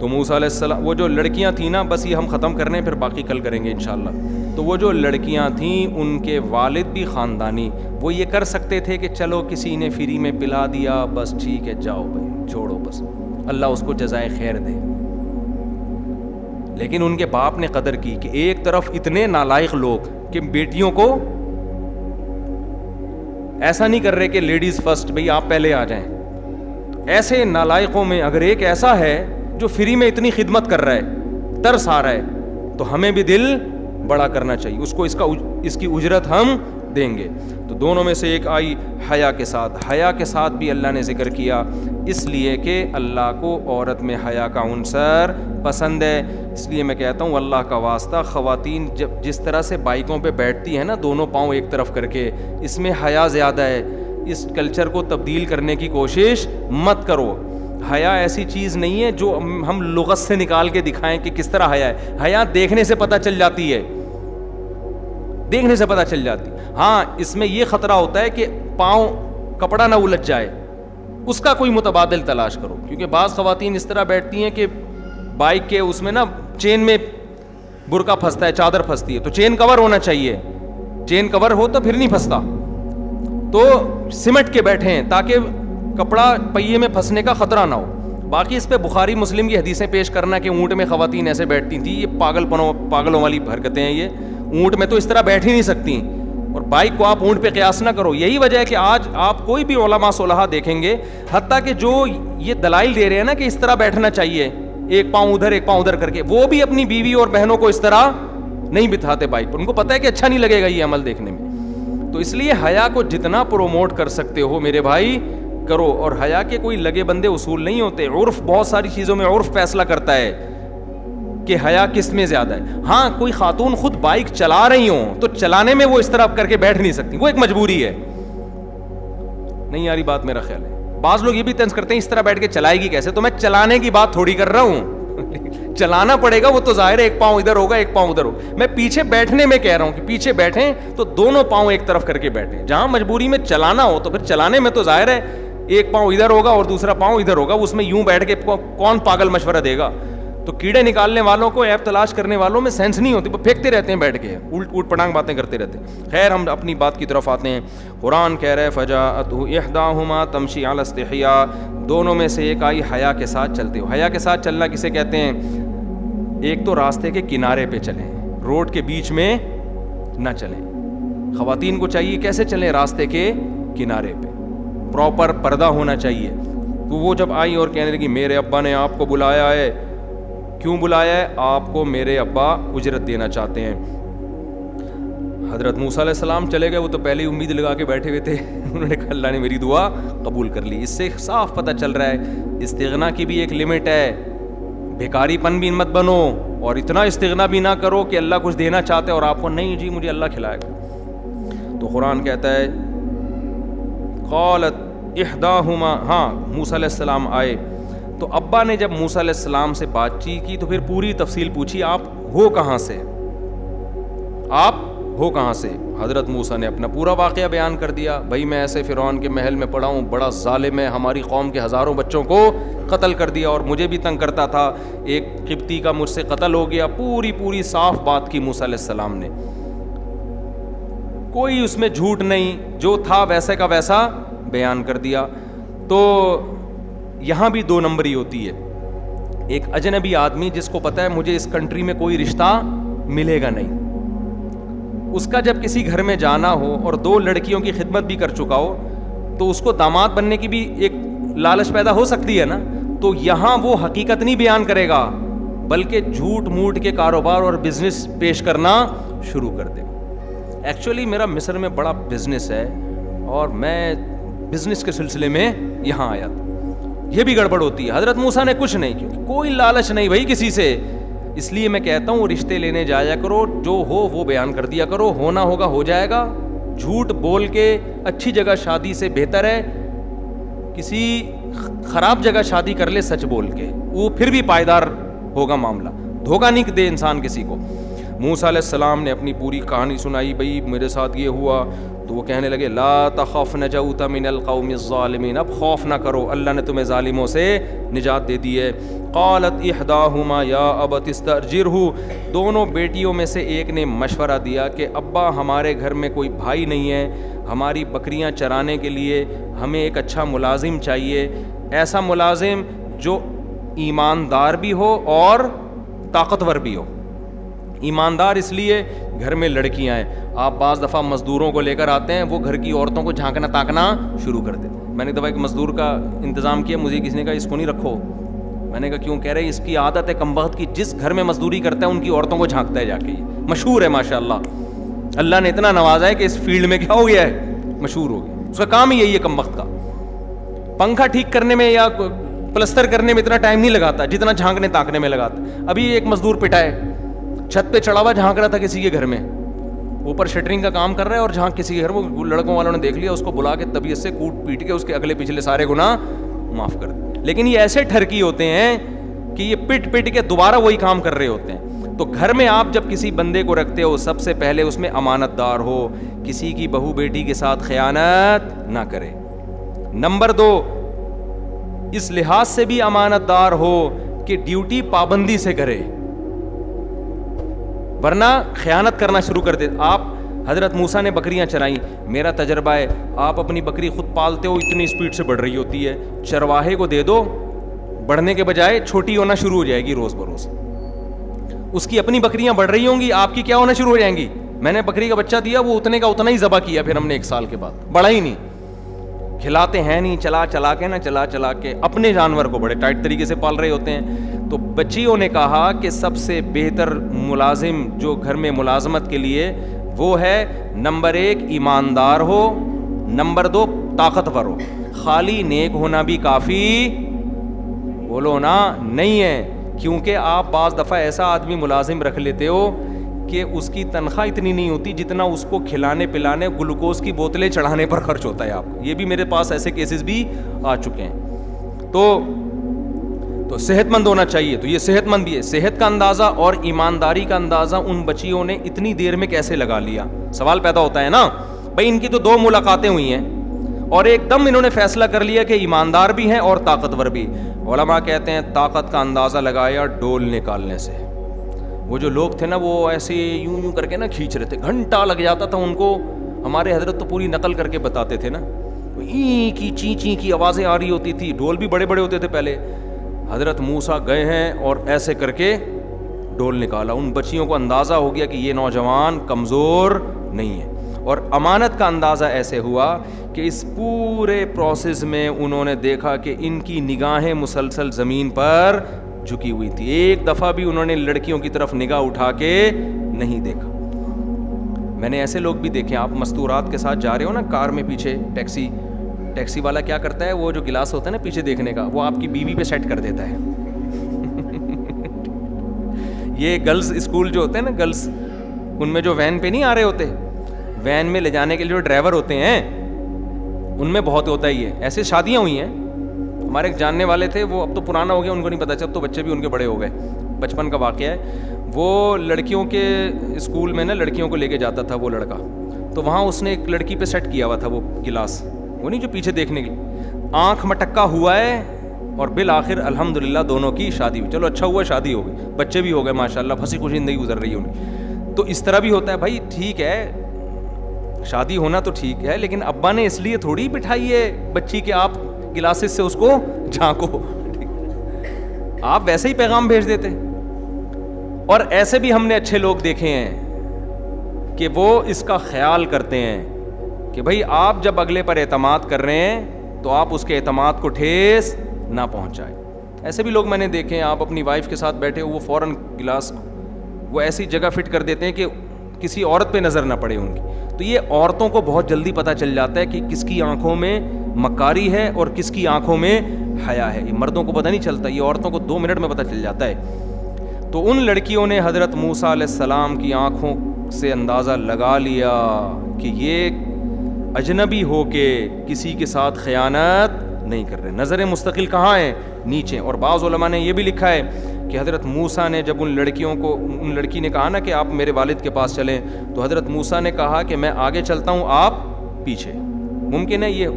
تو موسیٰ علیہ السلام, وہ جو لڑکیاں تھیں نا, بس یہ ہم ختم کرنے پھر باقی کل کریں گے انشاءاللہ. تو وہ جو لڑکیاں تھیں ان کے والد بھی خاندانی, وہ یہ کر سکتے تھے کہ چلو کسی نے فری میں پلا دیا, بس ٹھیک ہے جاؤ بھائی چھوڑو, بس اللہ اس کو جزائے خیر دے. لیکن ان کے باپ نے قدر کی کہ ایک طرف اتنے نالائق لوگ کہ بیٹیوں کو ایسا نہیں کر رہے کہ لیڈیز فرسٹ, بھئی آپ پہلے آ جائیں. ایسے نالائقوں میں اگر ایک ایسا ہے جو فری میں اتنی خدمت کر رہا ہے, ترس آ رہا ہے, تو ہمیں بھی دل بڑا کرنا چاہیے, اس کو اس کی اجرت ہم دیں گے. تو دونوں میں سے ایک آئی حیا کے ساتھ. حیا کے ساتھ بھی اللہ نے ذکر کیا اس لیے کہ اللہ کو عورت میں حیا کا عنصر پسند ہے. اس لیے میں کہتا ہوں اللہ کا واسطہ, خواتین جب جس طرح سے بائکوں پہ بیٹھتی ہیں نا دونوں پاؤں ایک طرف کر کے, اس میں حیا زیادہ ہے. اس کلچر کو تبدیل کرنے کی کوشش مت کرو. حیا ایسی چیز نہیں ہے جو ہم لغت سے نکال کے دکھائیں کہ کس طرح حیا ہے. حیا دیکھنے سے پتہ چل جاتی ہے, دیکھنے سے پتہ چل جاتی. ہاں اس میں یہ خطرہ ہوتا ہے کہ پاؤں کپڑا نہ الجھ جائے, اس کا کوئی متبادل تلاش کرو. کیونکہ بعض خواتین اس طرح بیٹھتی ہیں کہ بائک کے اس میں نا چین میں برقع پھنستا ہے, چادر پھنستی ہے, تو چین کور ہونا چاہیے. چین کور ہو تو پھر نہیں پھنستا, تو سمٹ کے بیٹھے ہیں تاکہ کپڑا پہیے میں پھنسنے کا خطرہ نہ ہو. باقی اس پہ بخاری مسلم کی حدیثیں پیش کرنا کہ اونٹ میں خواتین ایسے بیٹھتی تھیں, یہ پاگلوں والی حرکتیں ہیں. یہ اونٹ میں تو اس طرح بیٹھ ہی نہیں سکتی, اور بائک کو آپ اونٹ پہ قیاس نہ کرو. یہی وجہ ہے کہ آج آپ کوئی بھی علماء صلحاء دیکھیں گے, حتیٰ کہ جو یہ دلائل دے رہے ہیں نا کہ اس طرح بیٹھنا چاہیے, ایک پاؤں ادھر ایک پاؤں ادھر کر کے, وہ بھی اپنی بیوی اور بہنوں کو اس طرح نہیں بٹھاتے بائک پر. ان کو پتہ ہے کہ اچھا نہیں لگے گا یہ عمل دیکھنے میں. تو اس لیے حیا کو جتنا پروموٹ کر سکتے ہو میرے بھائی کرو. اور حیا کے کوئی لگے بندے اصول نہیں ہوتے, عرف بہت ساری چیزوں میں عرف فیصلہ کرتا ہے کہ حیا کس میں زیادہ ہے. ہاں کوئی خاتون خود بائک چلا رہی ہوں تو چلانے میں وہ اس طرح کر کے بیٹھ نہیں سکتی, وہ ایک مجبوری ہے. نہیں یاری بات میرا خیال ہے. بعض لوگ یہ بھی طنز کرتے ہیں اس طرح بیٹھ کے چلائے گی کیسے, تو میں چلانے کی بات تھوڑی کر رہا ہوں. چلانا پڑے گا وہ تو ظاہر ہے, ایک پاؤں ادھر ہوگا ایک پاؤں ادھر ہوگا. میں پیچھے بیٹھنے میں کہہ رہا ہوں کہ پیچھے بیٹھیں تو دونوں پاؤں ایک طرف کر کے بیٹھیں. جہاں مجبوری میں چلانا ہو تو پھر چلانے میں تو ظاہر ہے ایک پاؤں ادھر ہوگا اور دوسرا پاؤں ادھر ہوگا. اس میں یوں بیٹھ کے کون پاگل مشورہ دے گا. تو کیڑے نکالنے والوں کو, ایپ تلاش کرنے والوں میں سینس نہیں ہوتی, وہ پھینکتے رہتے ہیں بیٹھ کے, اوٹ پٹانگ باتیں کرتے رہتے ہیں. خیر ہم اپنی بات کی طرف آتے ہیں. قرآن کہہ رہے فجاءته احداهما تمشي على استحياء, دونوں میں سے ایک آئی حیا کے ساتھ چلتے ہو. حیا کے ساتھ چلنا کسے کہتے ہیں؟ ایک تو راستے کے کنارے پہ چلیں, روڈ کے بیچ میں نہ چلیں. خواتین کو چاہیے کیسے چلیں؟ راستے کے کنارے پہ, پراپر پردہ ہونا چاہیے. تو وہ جب آئی اور کہنے لگی میرے ابا نے آپ کو بلایا ہے. کیوں بلایا ہے؟ آپ کو میرے ابا اجرت دینا چاہتے ہیں. حضرت موسیٰ علیہ السلام چلے گئے, وہ تو پہلے ہی امید لگا کے بیٹھے ہوئے تھے. انہوں نے کہا اللہ نے میری دعا قبول کر لی. اس سے صاف پتہ چل رہا ہے استغنا کی بھی ایک لمٹ ہے. بھیکاری پن بھی مت بنو اور اتنا استغنا بھی نہ کرو کہ اللہ کچھ دینا چاہتے اور آپ کو نہیں جی مجھے اللہ کھلائے گا. تو قرآن کہتا ہے قالت احداہما, ہاں موسیٰ علیہ السلام آئے تو ابا نے جب موسیٰ علیہ السلام سے بات چیت کی تو پھر پوری تفصیل پوچھی, آپ ہو کہاں سے, آپ ہو کہاں سے. حضرت موسیٰ نے اپنا پورا واقعہ بیان کر دیا. بھائی میں ایسے فرعون کے محل میں پڑا ہوں, بڑا ظالم ہے, ہماری قوم کے ہزاروں بچوں کو قتل کر دیا اور مجھے بھی تنگ کرتا تھا, ایک قبطی کا مجھ سے قتل ہو گیا. پوری صاف بات کی موسیٰ علیہ السلام نے, کوئی اس میں جھوٹ نہیں, جو تھا ویسے کا ویسا بیان کر دیا. تو یہاں بھی دو نمبری ہوتی ہے. ایک اجنبی آدمی جس کو پتہ ہے مجھے اس کنٹری میں کوئی رشتہ ملے گا نہیں, اس کا جب کسی گھر میں جانا ہو اور دو لڑکیوں کی خدمت بھی کر چکا ہو تو اس کو داماد بننے کی بھی ایک لالچ پیدا ہو سکتی ہے نا. تو یہاں وہ حقیقت نہیں بیان کرے گا بلکہ جھوٹ موٹ کے کاروبار اور بزنس پیش کرنا شروع کر دے. ایکچولی میرا مصر میں بڑا بزنس ہے اور میں بزنس کے سلسلے میں یہاں آیا تھا. یہ بھی گڑبڑ ہوتی ہے. حضرت موسیٰ نے کچھ نہیں, کیونکہ کوئی لالچ نہیں بھائی کسی سے. اس لیے میں کہتا ہوں رشتے لینے جایا کرو, جو ہو وہ بیان کر دیا کرو, ہونا ہوگا ہو جائے گا. جھوٹ بول کے اچھی جگہ شادی سے بہتر ہے کسی خراب جگہ شادی کر لے سچ بول کے, وہ پھر بھی پائیدار ہوگا معاملہ, دھوکہ نہیں دے انسان کسی کو. موسیٰ علیہ السلام نے اپنی پوری کہانی سنائی, بھائی میرے ساتھ یہ ہوا, تو وہ کہنے لگے لا تخف نجوت من القوم الظالمین, اب خوف نہ کرو, اللہ نے تمہیں ظالموں سے نجات دے دی ہے. قالت احداہما یا ابت استاجرہ, دونوں بیٹیوں میں سے ایک نے مشورہ دیا کہ ابا ہمارے گھر میں کوئی بھائی نہیں ہے, ہماری بکریاں چرانے کے لیے ہمیں ایک اچھا ملازم چاہیے, ایسا ملازم جو ایماندار بھی ہو اور طاقتور بھی ہو. ایماندار اس لیے گھر میں لڑکیاں ہیں, آپ بعض دفعہ مزدوروں کو لے کر آتے ہیں, وہ گھر کی عورتوں کو جھانکنا تاکنا شروع کر دیتے. میں نے ایک دفعہ ایک مزدور کا انتظام کیا, مجھے کسی نے کہا اس کو نہیں رکھو. میں نے کہا کیوں؟ کہہ رہے اس کی عادت ہے کمبخت کی, جس گھر میں مزدوری کرتا ہے ان کی عورتوں کو جھانکتا ہے جا کے. مشہور ہے ماشاء اللہ, اللہ نے اتنا نوازا ہے کہ اس فیلڈ میں کیا ہو گیا ہے, مشہور ہو گیا. اس کا کام ہی یہی ہے کمبخت کا. پنکھا ٹھیک کرنے میں یا پلستر کرنے میں اتنا ٹائم نہیں لگاتا جتنا جھانکنے تاکنے میں لگاتا. ابھی ایک مزدور پٹا ہے, چھت پہ چڑھا ہوا جھانک رہا تھا کسی کے گھر میں, اوپر شٹرنگ کا کام کر رہا ہے اور جھانک کسی کے گھر میں, لڑکوں والوں نے دیکھ لیا, اس کو بلا کے طبیعت سے کوٹ پیٹ کے اس کے اگلے پچھلے سارے گناہ معاف کر دے. لیکن یہ ایسے ٹھرکی ہوتے ہیں کہ یہ پٹ پٹ کے دوبارہ وہی کام کر رہے ہوتے ہیں. تو گھر میں آپ جب کسی بندے کو رکھتے ہو, سب سے پہلے اس میں امانت دار ہو, کسی کی بہو بیٹی کے ساتھ خیانت نہ کرے. نمبر 2, اس لحاظ سے بھی امانت دار ہو کہ ڈیوٹی پابندی سے کرے, ورنہ خیانت کرنا شروع کر دے. آپ حضرت موسیٰ نے بکریاں چرائیں, میرا تجربہ ہے, آپ اپنی بکری خود پالتے ہو, اتنی اسپیڈ سے بڑھ رہی ہوتی ہے, چرواہے کو دے دو, بڑھنے کے بجائے چھوٹی ہونا شروع ہو جائے گی روز بروز. اس کی اپنی بکریاں بڑھ رہی ہوں گی, آپ کی کیا ہونا شروع ہو جائیں گی. میں نے بکری کا بچہ دیا, وہ اتنے کا اتنا ہی ذبح کیا, پھر ہم نے 1 سال کے بعد, بڑھا ہی نہیں. کھلاتے ہیں نہیں, چلا کے اپنے جانور کو بڑے ٹائٹ طریقے سے پال رہے ہوتے ہیں. تو بچیوں نے کہا کہ سب سے بہتر ملازم جو گھر میں ملازمت کے لیے وہ ہے, نمبر 1 ایماندار ہو, نمبر 2 طاقتور ہو. خالی نیک ہونا بھی کافی بولو نا نہیں ہے, کیونکہ آپ بعض دفعہ ایسا آدمی ملازم رکھ لیتے ہو کہ اس کی تنخواہ اتنی نہیں ہوتی جتنا اس کو کھلانے پلانے, گلوکوز کی بوتلیں چڑھانے پر خرچ ہوتا ہے آپ کو. یہ بھی میرے پاس ایسے کیسز بھی آ چکے ہیں. تو صحت مند ہونا چاہیے. تو یہ صحت مند بھی ہے. صحت کا اندازہ اور ایمانداری کا اندازہ ان بچیوں نے اتنی دیر میں کیسے لگا لیا؟ سوال پیدا ہوتا ہے نا بھائی, ان کی تو 2 ملاقاتیں ہوئی ہیں اور ایک دم انہوں نے فیصلہ کر لیا کہ ایماندار بھی ہیں اور طاقتور بھی. علماء کہتے ہیں طاقت کا اندازہ لگایا ڈول نکالنے سے. وہ جو لوگ تھے نا, وہ ایسے یوں کر کے نا کھینچ رہے تھے, گھنٹہ لگ جاتا تھا ان کو. ہمارے حضرت تو پوری نقل کر کے بتاتے تھے نا, کی چی کی آوازیں آ رہی ہوتی تھی, ڈول بھی بڑے بڑے ہوتے تھے پہلے. حضرت موسیٰ گئے ہیں اور ایسے کر کے ڈول نکالا. ان بچیوں کو اندازہ ہو گیا کہ یہ نوجوان کمزور نہیں ہے. اور امانت کا اندازہ ایسے ہوا کہ اس پورے پروسیس میں انہوں نے دیکھا کہ ان کی نگاہیں مسلسل زمین پر جھکی ہوئی تھی. ایک دفعہ بھی انہوں نے لڑکیوں کی طرف نگاہ اٹھا کے نہیں دیکھا. میں نے ایسے لوگ بھی دیکھے, آپ مستورات کے ساتھ جا رہے ہو نا کار میں, پیچھے ٹیکسی والا کیا کرتا ہے, وہ جو گلاس ہوتا ہے نا پیچھے دیکھنے کا, وہ آپ کی بیوی پہ سیٹ کر دیتا ہے. یہ گرلز اسکول جو ہوتے ہیں نا, گرلز, ان میں جو وین پہ نہیں آ رہے ہوتے, وین میں لے جانے کے لیے جو ڈرائیور ہوتے ہیں, ان میں بہت ہوتا ہی ہے. ایسے شادیاں ہوئی ہیں, ہمارے ایک جاننے والے تھے, وہ اب تو پرانا ہو گیا, ان کو نہیں پتا, جب تو بچے بھی ان کے بڑے ہو گئے, بچپن کا واقعہ ہے. وہ لڑکیوں کے اسکول میں نا لڑکیوں کو لے کے جاتا تھا وہ لڑکا, تو وہاں اس نے ایک لڑکی پہ سیٹ کیا ہوا تھا وہ گلاس, وہ نہیں جو پیچھے دیکھنے کے لیے. آنکھ مٹکا ہوا ہے اور بالآخر الحمدللہ دونوں کی شادی ہوئی. چلو اچھا ہوا, شادی ہو گئی, بچے بھی ہو گئے ماشاءاللہ, ہنسی خوشی زندگی گزر رہی ہے ان کی. تو اس طرح بھی ہوتا ہے بھائی, ٹھیک ہے شادی ہونا تو ٹھیک ہے, لیکن ابا نے اس لیے تھوڑی بٹھائی ہے بچی کے آپ گلاسز سے اس کو جھانکو, آپ ویسے ہی پیغام بھیج دیتے. اور ایسے بھی ہم نے اچھے لوگ دیکھے ہیں کہ وہ اس کا خیال کرتے ہیں کہ بھائی آپ جب اگلے پر اعتماد کر رہے ہیں تو آپ اس کے اعتماد کو ٹھیس نہ پہنچائیں. ایسے بھی لوگ میں نے دیکھے ہیں, آپ اپنی وائف کے ساتھ بیٹھے ہو, وہ فوراً گلاس وہ ایسی جگہ فٹ کر دیتے ہیں کہ کسی عورت پہ نظر نہ پڑے ان کی. تو یہ عورتوں کو بہت جلدی پتہ چل جاتا ہے کہ کس کی آنکھوں میں مکاری ہے اور کس کی آنکھوں میں حیا ہے. یہ مردوں کو پتہ نہیں چلتا, یہ عورتوں کو 2 منٹ میں پتہ چل جاتا ہے. تو ان لڑکیوں نے حضرت موسیٰ علیہ السلام کی آنکھوں سے اندازہ لگا لیا کہ یہ اجنبی ہو کے کسی کے ساتھ خیانت نہیں کر رہے. نظر مستقل کہاں ہے؟ نیچے. اور بعض علماء نے یہ بھی لکھا ہے کہ حضرت موسیٰ نے جب ان لڑکی نے کہا نا کہ آپ میرے والد کے پاس چلیں, تو حضرت موسیٰ نے کہا کہ میں آگے چلتا ہوں, آپ پیچھے. ممکن ہے یہ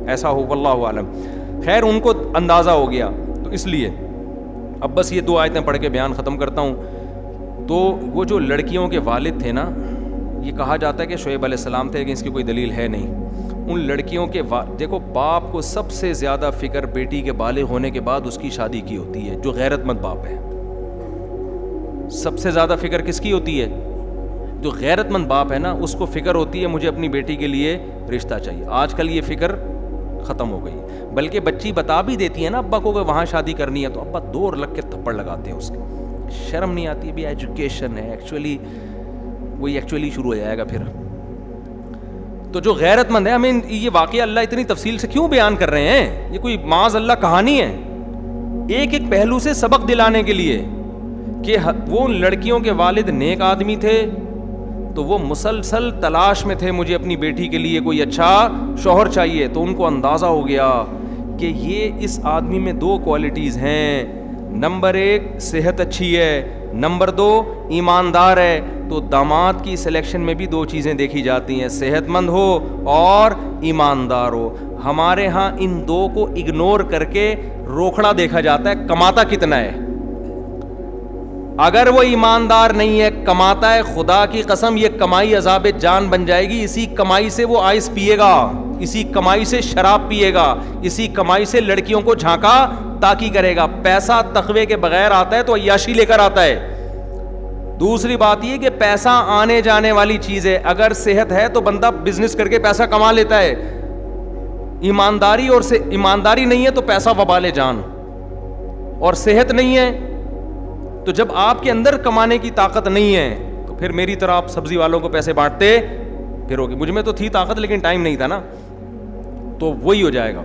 ایسا ہو, واللہ عالم. خیر ان کو اندازہ ہو گیا, تو اس لیے اب بس یہ 2 آیتیں پڑھ کے بیان ختم کرتا ہوں. تو وہ جو لڑکیوں کے والد تھے نا, یہ کہا جاتا ہے کہ شعیب علیہ السلام تھے, لیکن اس کی کوئی دلیل ہے نہیں. ان لڑکیوں کے دیکھو, باپ کو سب سے زیادہ فکر بیٹی کے بالغ ہونے کے بعد اس کی شادی کی ہوتی ہے, جو غیرت مند باپ ہے. سب سے زیادہ فکر کس کی ہوتی ہے؟ جو غیرت مند باپ ہے نا, اس کو فکر ہوتی ہے مجھے اپنی بیٹی کے لیے رشتہ چاہیے. آج کل یہ فکر ختم ہو گئی, بلکہ بچی بتا بھی دیتی ہے نا ابا کو کہ وہاں شادی کرنی ہے, تو ابا دور لگ کے تھپڑ لگاتے ہیں اس کے. شرم نہیں آتی بھی ایجوکیشن ہے, ایکچولی شروع ہو جائے گا پھر. تو جو غیرت مند ہے, ہمیں یہ واقعہ اللہ اتنی تفصیل سے کیوں بیان کر رہے ہیں؟ یہ کوئی معاذ اللہ کہانی ہے, ایک ایک پہلو سے سبق دلانے کے لیے کہ وہ لڑکیوں کے والد نیک آدمی تھے, تو وہ مسلسل تلاش میں تھے مجھے اپنی بیٹی کے لیے کوئی اچھا شوہر چاہیے. تو ان کو اندازہ ہو گیا کہ یہ اس آدمی میں 2 کوالٹیز ہیں. نمبر 1 صحت اچھی ہے, نمبر 2 ایماندار ہے. تو داماد کی سلیکشن میں بھی 2 چیزیں دیکھی جاتی ہیں, صحت مند ہو اور ایماندار ہو. ہمارے ہاں ان 2 کو اگنور کر کے روکھڑا دیکھا جاتا ہے, کماتا کتنا ہے. اگر وہ ایماندار نہیں ہے, کماتا ہے, خدا کی قسم یہ کمائی عذاب جان بن جائے گی. اسی کمائی سے وہ آئس پیے گا, اسی کمائی سے شراب پیے گا, اسی کمائی سے لڑکیوں کو جھانکا تاکی کرے گا. پیسہ تقوی کے بغیر آتا ہے تو عیاشی لے کر آتا ہے. دوسری بات یہ کہ پیسہ آنے جانے والی چیز ہے. اگر صحت ہے تو بندہ بزنس کر کے پیسہ کما لیتا ہے. ایمانداری نہیں ہے تو پیسہ وبال جان, اور صحت نہیں ہے تو جب آپ کے اندر کمانے کی طاقت نہیں ہے تو پھر میری طرح آپ سبزی والوں کو پیسے بانٹتے پھرو گے. مجھ میں تو تھی طاقت لیکن ٹائم نہیں تھا نا, تو وہی ہو جائے گا.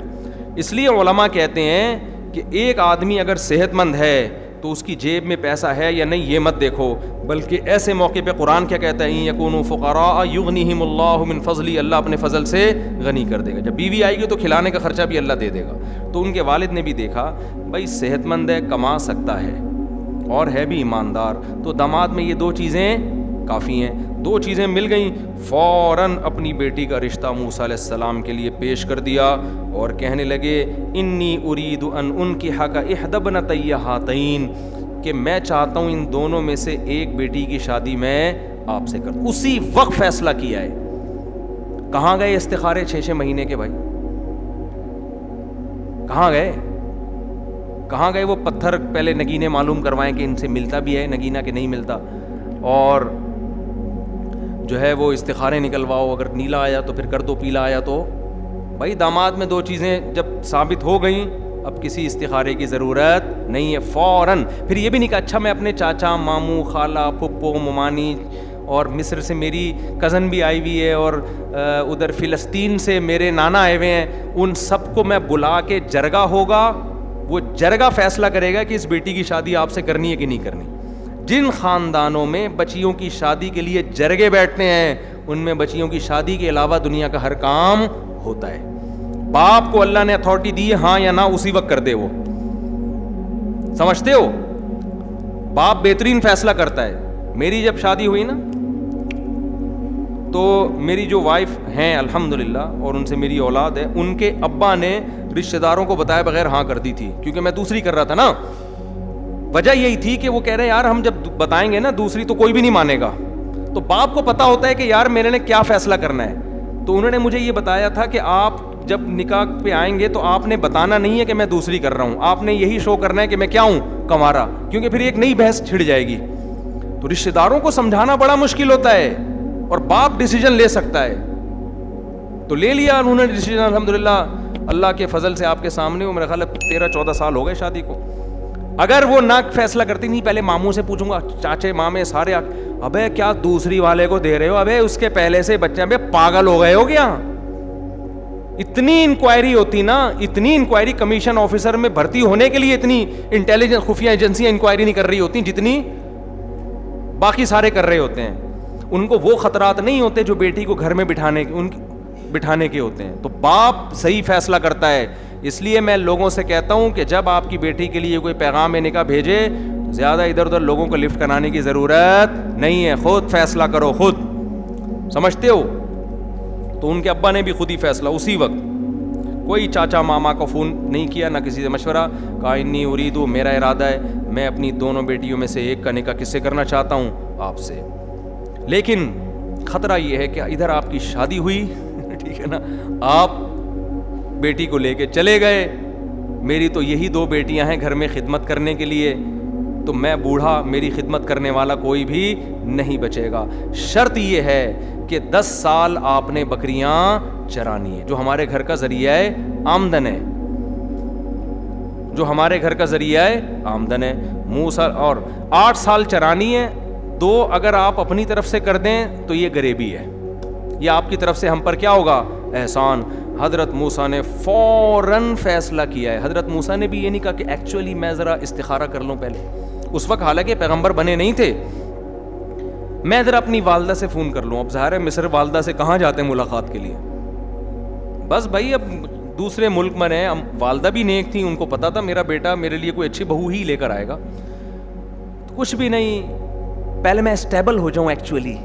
اس لیے علماء کہتے ہیں کہ ایک آدمی اگر صحت مند ہے تو اس کی جیب میں پیسہ ہے یا نہیں یہ مت دیکھو, بلکہ ایسے موقع پہ قرآن کیا کہتا ہے, یکونوا فقراء یغنیہم اللہ من فضلہ, اللہ اپنے فضل سے غنی کر دے گا. جب بیوی آئے گی تو کھلانے کا خرچہ بھی اللہ دے دے گا. تو ان کے والد نے بھی دیکھا بھائی صحت مند ہے, کما سکتا ہے اور ہے بھی ایماندار, تو داماد میں یہ 2 چیزیں کافی ہیں. 2 چیزیں مل گئیں, فوراً اپنی بیٹی کا رشتہ موسیٰ علیہ السلام کے لیے پیش کر دیا اور کہنے لگے انی ارید ان انکحک احدی ابنتی ہاتین, کہ میں چاہتا ہوں ان دونوں میں سے ایک بیٹی کی شادی میں آپ سے کر. اسی وقت فیصلہ کیا ہے. کہاں گئے استخارے 6 مہینے کے بھائی؟ کہاں گئے وہ پتھر پہلے نگینے معلوم کروائیں کہ ان سے ملتا بھی ہے نگینہ کہ نہیں ملتا, اور جو ہے وہ استخارے نکلواؤ, اگر نیلا آیا تو پھر کر دو, پیلا آیا تو. بھائی داماد میں 2 چیزیں جب ثابت ہو گئیں اب کسی استخارے کی ضرورت نہیں ہے, فوراً. پھر یہ بھی نہیں کہا اچھا میں اپنے چاچا, ماموں, خالہ, پھپھو, ممانی اور مصر سے میری کزن بھی آئی ہوئی ہے اور ادھر فلسطین سے میرے نانا آئے ہوئے ہیں, ان سب کو میں بلا کے جرگہ ہوگا, وہ جرگہ فیصلہ کرے گا کہ اس بیٹی کی شادی آپ سے کرنی ہے کہ نہیں کرنی. جن خاندانوں میں بچیوں کی شادی کے لیے جرگے بیٹھتے ہیں ان میں بچیوں کی شادی کے علاوہ دنیا کا ہر کام ہوتا ہے. باپ کو اللہ نے اتھارٹی دی ہے, ہاں یا نہ اسی وقت کر دے. وہ سمجھتے ہو, باپ بہترین فیصلہ کرتا ہے. میری جب شادی ہوئی نا تو میری جو وائف ہیں الحمدللہ اور ان سے میری اولاد ہے, ان کے ابا نے رشتہ داروں کو بتائے بغیر ہاں کر دی تھی, کیونکہ میں دوسری کر رہا تھا نا. وجہ یہی تھی کہ وہ کہہ رہے ہیں یار ہم جب بتائیں گے نا دوسری تو کوئی بھی نہیں مانے گا. تو باپ کو پتا ہوتا ہے کہ یار میرے نے کیا فیصلہ کرنا ہے. تو انہوں نے مجھے یہ بتایا تھا کہ آپ جب نکاح پہ آئیں گے تو آپ نے بتانا نہیں ہے کہ میں دوسری کر رہا ہوں, آپ نے یہی شو کرنا ہے کہ میں کیا ہوں, کنوارا, کیونکہ پھر ایک نئی بحث چھڑ جائے گی. تو رشتہ داروں کو سمجھانا بڑا مشکل ہوتا ہے اور باپ ڈیسیجن لے سکتا ہے. تو لے لیا انہوں نے ڈیسیجن الحمدللہ, اللہ کے فضل سے آپ کے سامنے. وہ میرا خیال ہے 13-14 سال ہو گئے شادی کو. اگر وہ نہ فیصلہ کرتی نہیں, پہلے ماموں سے پوچھوں گا, چاچے مامے سارے, ابے کیا دوسری والے کو دے رہے ہو, ابے اس کے پہلے سے بچے, ابے پاگل ہو گئے ہو کیا, اتنی انکوائری ہوتی نا, اتنی انکوائری کمیشن آفیسر میں بھرتی ہونے کے لیے اتنی انٹیلیجنس خفیہ ایجنسیاں انکوائری نہیں کر رہی ہوتی جتنی باقی سارے کر رہے ہوتے ہیں. ان کو وہ خطرات نہیں ہوتے جو بیٹی کو گھر میں بٹھانے کے ہوتے ہیں. تو باپ صحیح فیصلہ کرتا ہے. اس لیے میں لوگوں سے کہتا ہوں کہ جب آپ کی بیٹی کے لیے کوئی پیغام نکاح بھیجے تو زیادہ ادھر ادھر لوگوں کو لفٹ کرانے کی ضرورت نہیں ہے, خود فیصلہ کرو. خود سمجھتے ہو تو ان کے ابا نے بھی خود ہی فیصلہ اسی وقت, کوئی چاچا ماما کو فون نہیں کیا, نہ کسی سے مشورہ, کہا انی اریدو, میرا ارادہ ہے میں اپنی دونوں بیٹیوں میں سے ایک کا نکاح کس سے کرنا چاہتا ہوں, آپ سے. لیکن خطرہ یہ ہے کہ ادھر آپ کی شادی ہوئی, ٹھیک ہے نا, آپ بیٹی کو لے کے چلے گئے, میری تو یہی 2 بیٹیاں ہیں گھر میں خدمت کرنے کے لیے, تو میں بوڑھا, میری خدمت کرنے والا کوئی بھی نہیں بچے گا. شرط یہ ہے کہ 10 سال آپ نے بکریاں چرانی ہے, جو ہمارے گھر کا ذریعہ آمدن ہے, جو ہمارے گھر کا ذریعہ آمدن ہے. موسیٰ اور 8 سال چرانی ہے. 2 اگر آپ اپنی طرف سے کر دیں تو یہ غریبی ہے, یہ آپ کی طرف سے ہم پر کیا ہوگا, احسان. حضرت موسیٰ نے فوراً فیصلہ کیا ہے. حضرت موسیٰ نے بھی یہ نہیں کہا کہ ایکچولی میں ذرا استخارہ کر لوں پہلے, اس وقت حالانکہ پیغمبر بنے نہیں تھے, میں ذرا اپنی والدہ سے فون کر لوں. اب ظاہر ہے مصر والدہ سے کہاں جاتے ہیں ملاقات کے لیے, بس بھائی اب دوسرے ملک میں رہے, والدہ بھی نیک تھیں, ان کو پتا تھا میرا بیٹا میرے لیے کوئی اچھی بہو ہی لے کر آئے گا. کچھ بھی نہیں, پہلے میں اسٹیبل ہو جاؤں. ایکچولی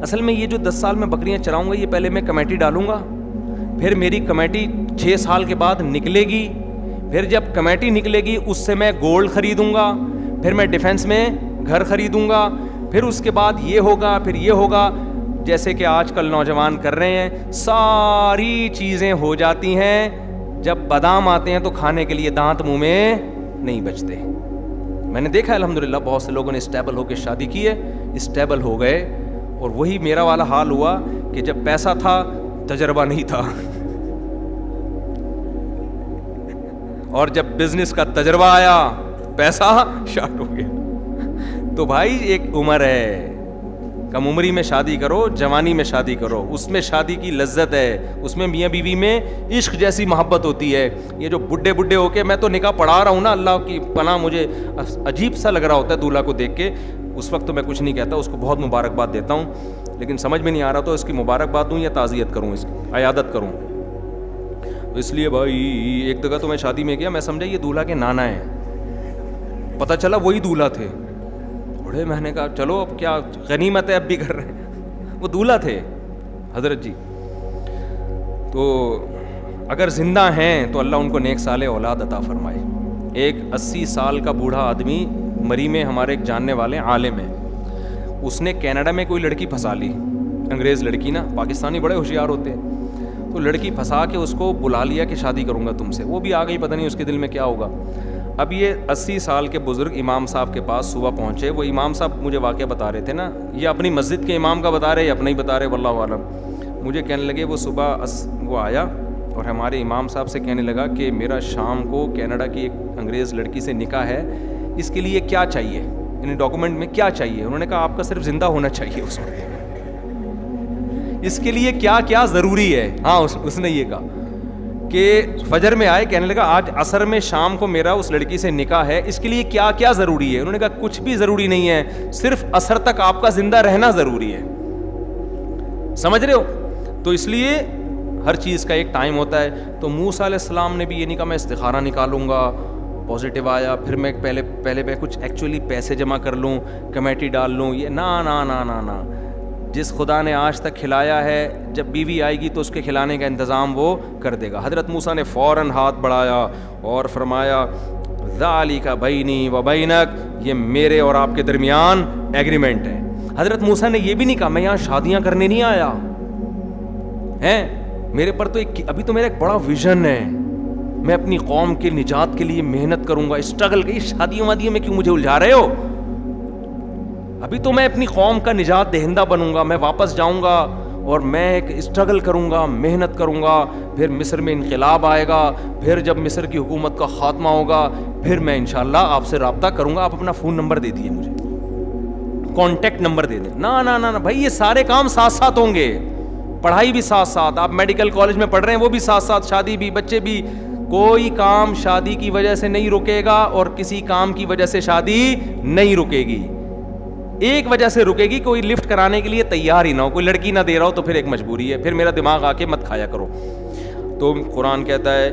اصل میں یہ جو 10 سال میں بکریاں چراؤں گا, یہ پہلے میں کمیٹی ڈالوں گا, پھر میری کمیٹی 6 سال کے بعد نکلے گی, پھر جب کمیٹی نکلے گی اس سے میں گولڈ خریدوں گا, پھر میں ڈیفینس میں گھر خریدوں گا, پھر اس کے بعد یہ ہوگا, پھر یہ ہوگا. جیسے کہ آج کل نوجوان کر رہے ہیں, ساری چیزیں ہو جاتی ہیں, جب بادام آتے ہیں تو کھانے کے لیے دانت منہ میں نہیں بچتے. میں نے دیکھا الحمدللہ بہت سے لوگوں نے اسٹیبل ہو کے شادی کی ہے, اسٹیبل ہو گئے, اور وہی میرا والا حال ہوا کہ جب پیسہ تھا تجربہ نہیں تھا, اور جب بزنس کا تجربہ آیا پیسہ شارٹ ہو گیا. تو بھائی ایک عمر ہے, کم عمری میں شادی کرو, جوانی میں شادی کرو, اس میں شادی کی لذت ہے, اس میں میاں بیوی میں عشق جیسی محبت ہوتی ہے. یہ جو بڈھے بڈھے ہو کے میں تو نکاح پڑھا رہا ہوں نا, اللہ کی پناہ, مجھے عجیب سا لگ رہا ہوتا ہے دولہا کو دیکھ کے. اس وقت تو میں کچھ نہیں کہتا, اس کو بہت مبارکباد دیتا ہوں, لیکن سمجھ میں نہیں آ رہا تو اس کی مبارکباد دوں یا تعزیت کروں, اس کی عیادت کروں. تو اس لیے بھائی ایک جگہ تو میں شادی میں گیا, میں سمجھا یہ دولہا کے نانا ہیں, پتہ چلا وہی دولہا تھے. بڑے میں نے کہا چلو اب کیا غنیمت ہے, اب بھی کر رہے ہیں, وہ دولہا تھے حضرت جی. تو اگر زندہ ہیں تو اللہ ان کو نیک صالح اولاد عطا فرمائے. ایک 80 سال کا بوڑھا آدمی مری میں, ہمارے ایک جاننے والے عالم ہیں, اس نے کینیڈا میں کوئی لڑکی پھنسا لی, انگریز لڑکی نا, پاکستانی بڑے ہوشیار ہوتے ہیں, تو لڑکی پھنسا کے اس کو بلا لیا کہ شادی کروں گا تم سے. وہ بھی آ گئی, پتہ نہیں اس کے دل میں کیا ہوگا. اب یہ 80 سال کے بزرگ امام صاحب کے پاس صبح پہنچے. وہ امام صاحب مجھے واقعہ بتا رہے تھے نا, یہ اپنی مسجد کے امام کا بتا رہے یا اپنا ہی بتا رہے, واللہ عالم. مجھے کہنے لگے وہ صبح وہ آیا اور ہمارے امام صاحب سے کہنے لگا کہ میرا شام کو کینیڈا کی ایک انگریز لڑکی سے نکاح ہے, اس کے لیے کیا چاہیے, یعنی ڈاکومنٹ میں کیا چاہیے. انہوں نے کہا آپ کا صرف زندہ ہونا چاہیے اس وقت, اس کے لیے کیا کیا ضروری ہے. ہاں اس نے یہ کہا کہ فجر میں آئے, کہنے لگا آج عصر میں شام کو میرا اس لڑکی سے نکاح ہے, اس کے لیے کیا کیا ضروری ہے. انہوں نے کہا کچھ بھی ضروری نہیں ہے, صرف عصر تک آپ کا زندہ رہنا ضروری ہے. سمجھ رہے ہو. تو اس لیے ہر چیز کا ایک ٹائم ہوتا ہے. تو موسیٰ علیہ السلام نے بھی یہ نہیں کہا میں استخارہ نکالوں گا, پازیٹیو آیا, پھر میں پہلے میں کچھ ایکچولی پیسے جمع کر لوں, کمیٹی ڈال لوں, یہ نا نا نا نا نا. جس خدا نے آج تک کھلایا ہے, جب بیوی آئے گی تو اس کے کھلانے کا انتظام وہ کر دے گا. حضرت موسیٰ نے فوراً ہاتھ بڑھایا اور فرمایا ذالک بینی و بینک, یہ میرے اور آپ کے درمیان ایگریمنٹ ہے. حضرت موسیٰ نے یہ بھی نہیں کہا میں یہاں شادیاں کرنے نہیں آیا ہیں, میرے پر تو ابھی تو میرا ایک بڑا ویژن ہے, میں اپنی قوم کے نجات کے لیے محنت کروں گا, اسٹرگل کی. شادیوں وادیوں میں کیوں مجھے الجھا رہے ہو, ابھی تو میں اپنی قوم کا نجات دہندہ بنوں گا, میں واپس جاؤں گا اور میں ایک اسٹرگل کروں گا, محنت کروں گا, پھر مصر میں انقلاب آئے گا, پھر جب مصر کی حکومت کا خاتمہ ہوگا پھر میں انشاءاللہ آپ سے رابطہ کروں گا. آپ اپنا فون نمبر دے دیے مجھے, کانٹیکٹ نمبر دے دیں. نا نا نا بھائی, یہ سارے کام ساتھ ساتھ ہوں گے. پڑھائی بھی ساتھ ساتھ, آپ میڈیکل کالج میں پڑھ رہے ہیں وہ بھی ساتھ ساتھ, شادی بھی, بچے بھی. کوئی کام شادی کی وجہ سے نہیں رکے گا اور کسی کام کی وجہ سے شادی نہیں رکے گی. ایک وجہ سے رکے گی, کوئی لفٹ کرانے کے لیے تیار ہی نہ ہو, کوئی لڑکی نہ دے رہا ہو تو پھر ایک مجبوری ہے, پھر میرا دماغ آ کے مت کھایا کرو. تو قرآن کہتا ہے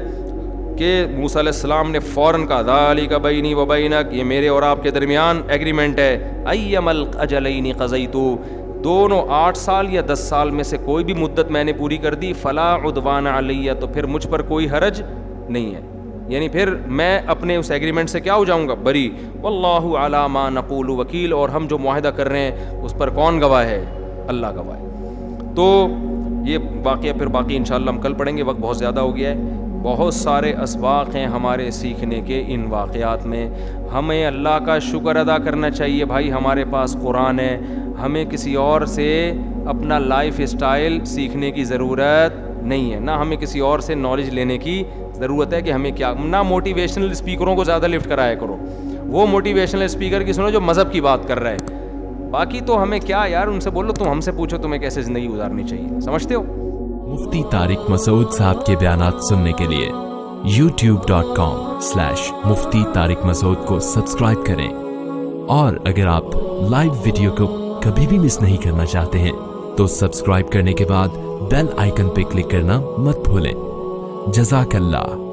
کہ موسیٰ علیہ السلام نے فوراً کہا ذالک بینی و بینک, یہ میرے اور آپ کے درمیان ایگریمنٹ ہے. ایما الاجلین قضیت, دونوں 8 سال یا 10 سال میں سے کوئی بھی مدت میں نے پوری کر دی, فلا عدوان علی, تو پھر مجھ پر کوئی حرج نہیں ہے. یعنی پھر میں اپنے اس ایگریمنٹ سے کیا ہو جاؤں گا, بری. واللہ علی ما نقول وکیل, اور ہم جو معاہدہ کر رہے ہیں اس پر کون گواہ ہے, اللہ گواہ ہے. تو یہ واقعہ پھر باقی انشاءاللہ ہم کل پڑھیں گے, وقت بہت زیادہ ہو گیا ہے. بہت سارے اسباق ہیں ہمارے سیکھنے کے ان واقعات میں. ہمیں اللہ کا شکر ادا کرنا چاہیے بھائی, ہمارے پاس قرآن ہے. ہمیں کسی اور سے اپنا لائف اسٹائل سیکھنے کی ضرورت نہیں ہے, نہ ہمیں کسی اور سے نالج لینے کی ضرورت ہے کہ ہمیں کیا. نہ موٹیویشنل اسپیکروں کو زیادہ لفٹ کرایا کرو, وہ موٹیویشنل اسپیکر کی سنو جو مذہب کی بات کر رہا ہے. باقی تو ہمیں کیا یار, ان سے بولو, تم ہم سے پوچھو تمہیں کیسے زندگی گزارنی چاہیے, سمجھتے ہو. مفتی طارق مسعود صاحب کے بیانات سننے کے لیے youtube.com/مفتی طارق مسعود کو سبسکرائب کریں, اور اگر آپ لائیو ویڈیو کو کبھی بھی مس نہیں کرنا چاہتے ہیں تو سبسکرائب کرنے کے بعد بیل آئیکن پہ کلک کرنا مت بھولیں. جزاک اللہ.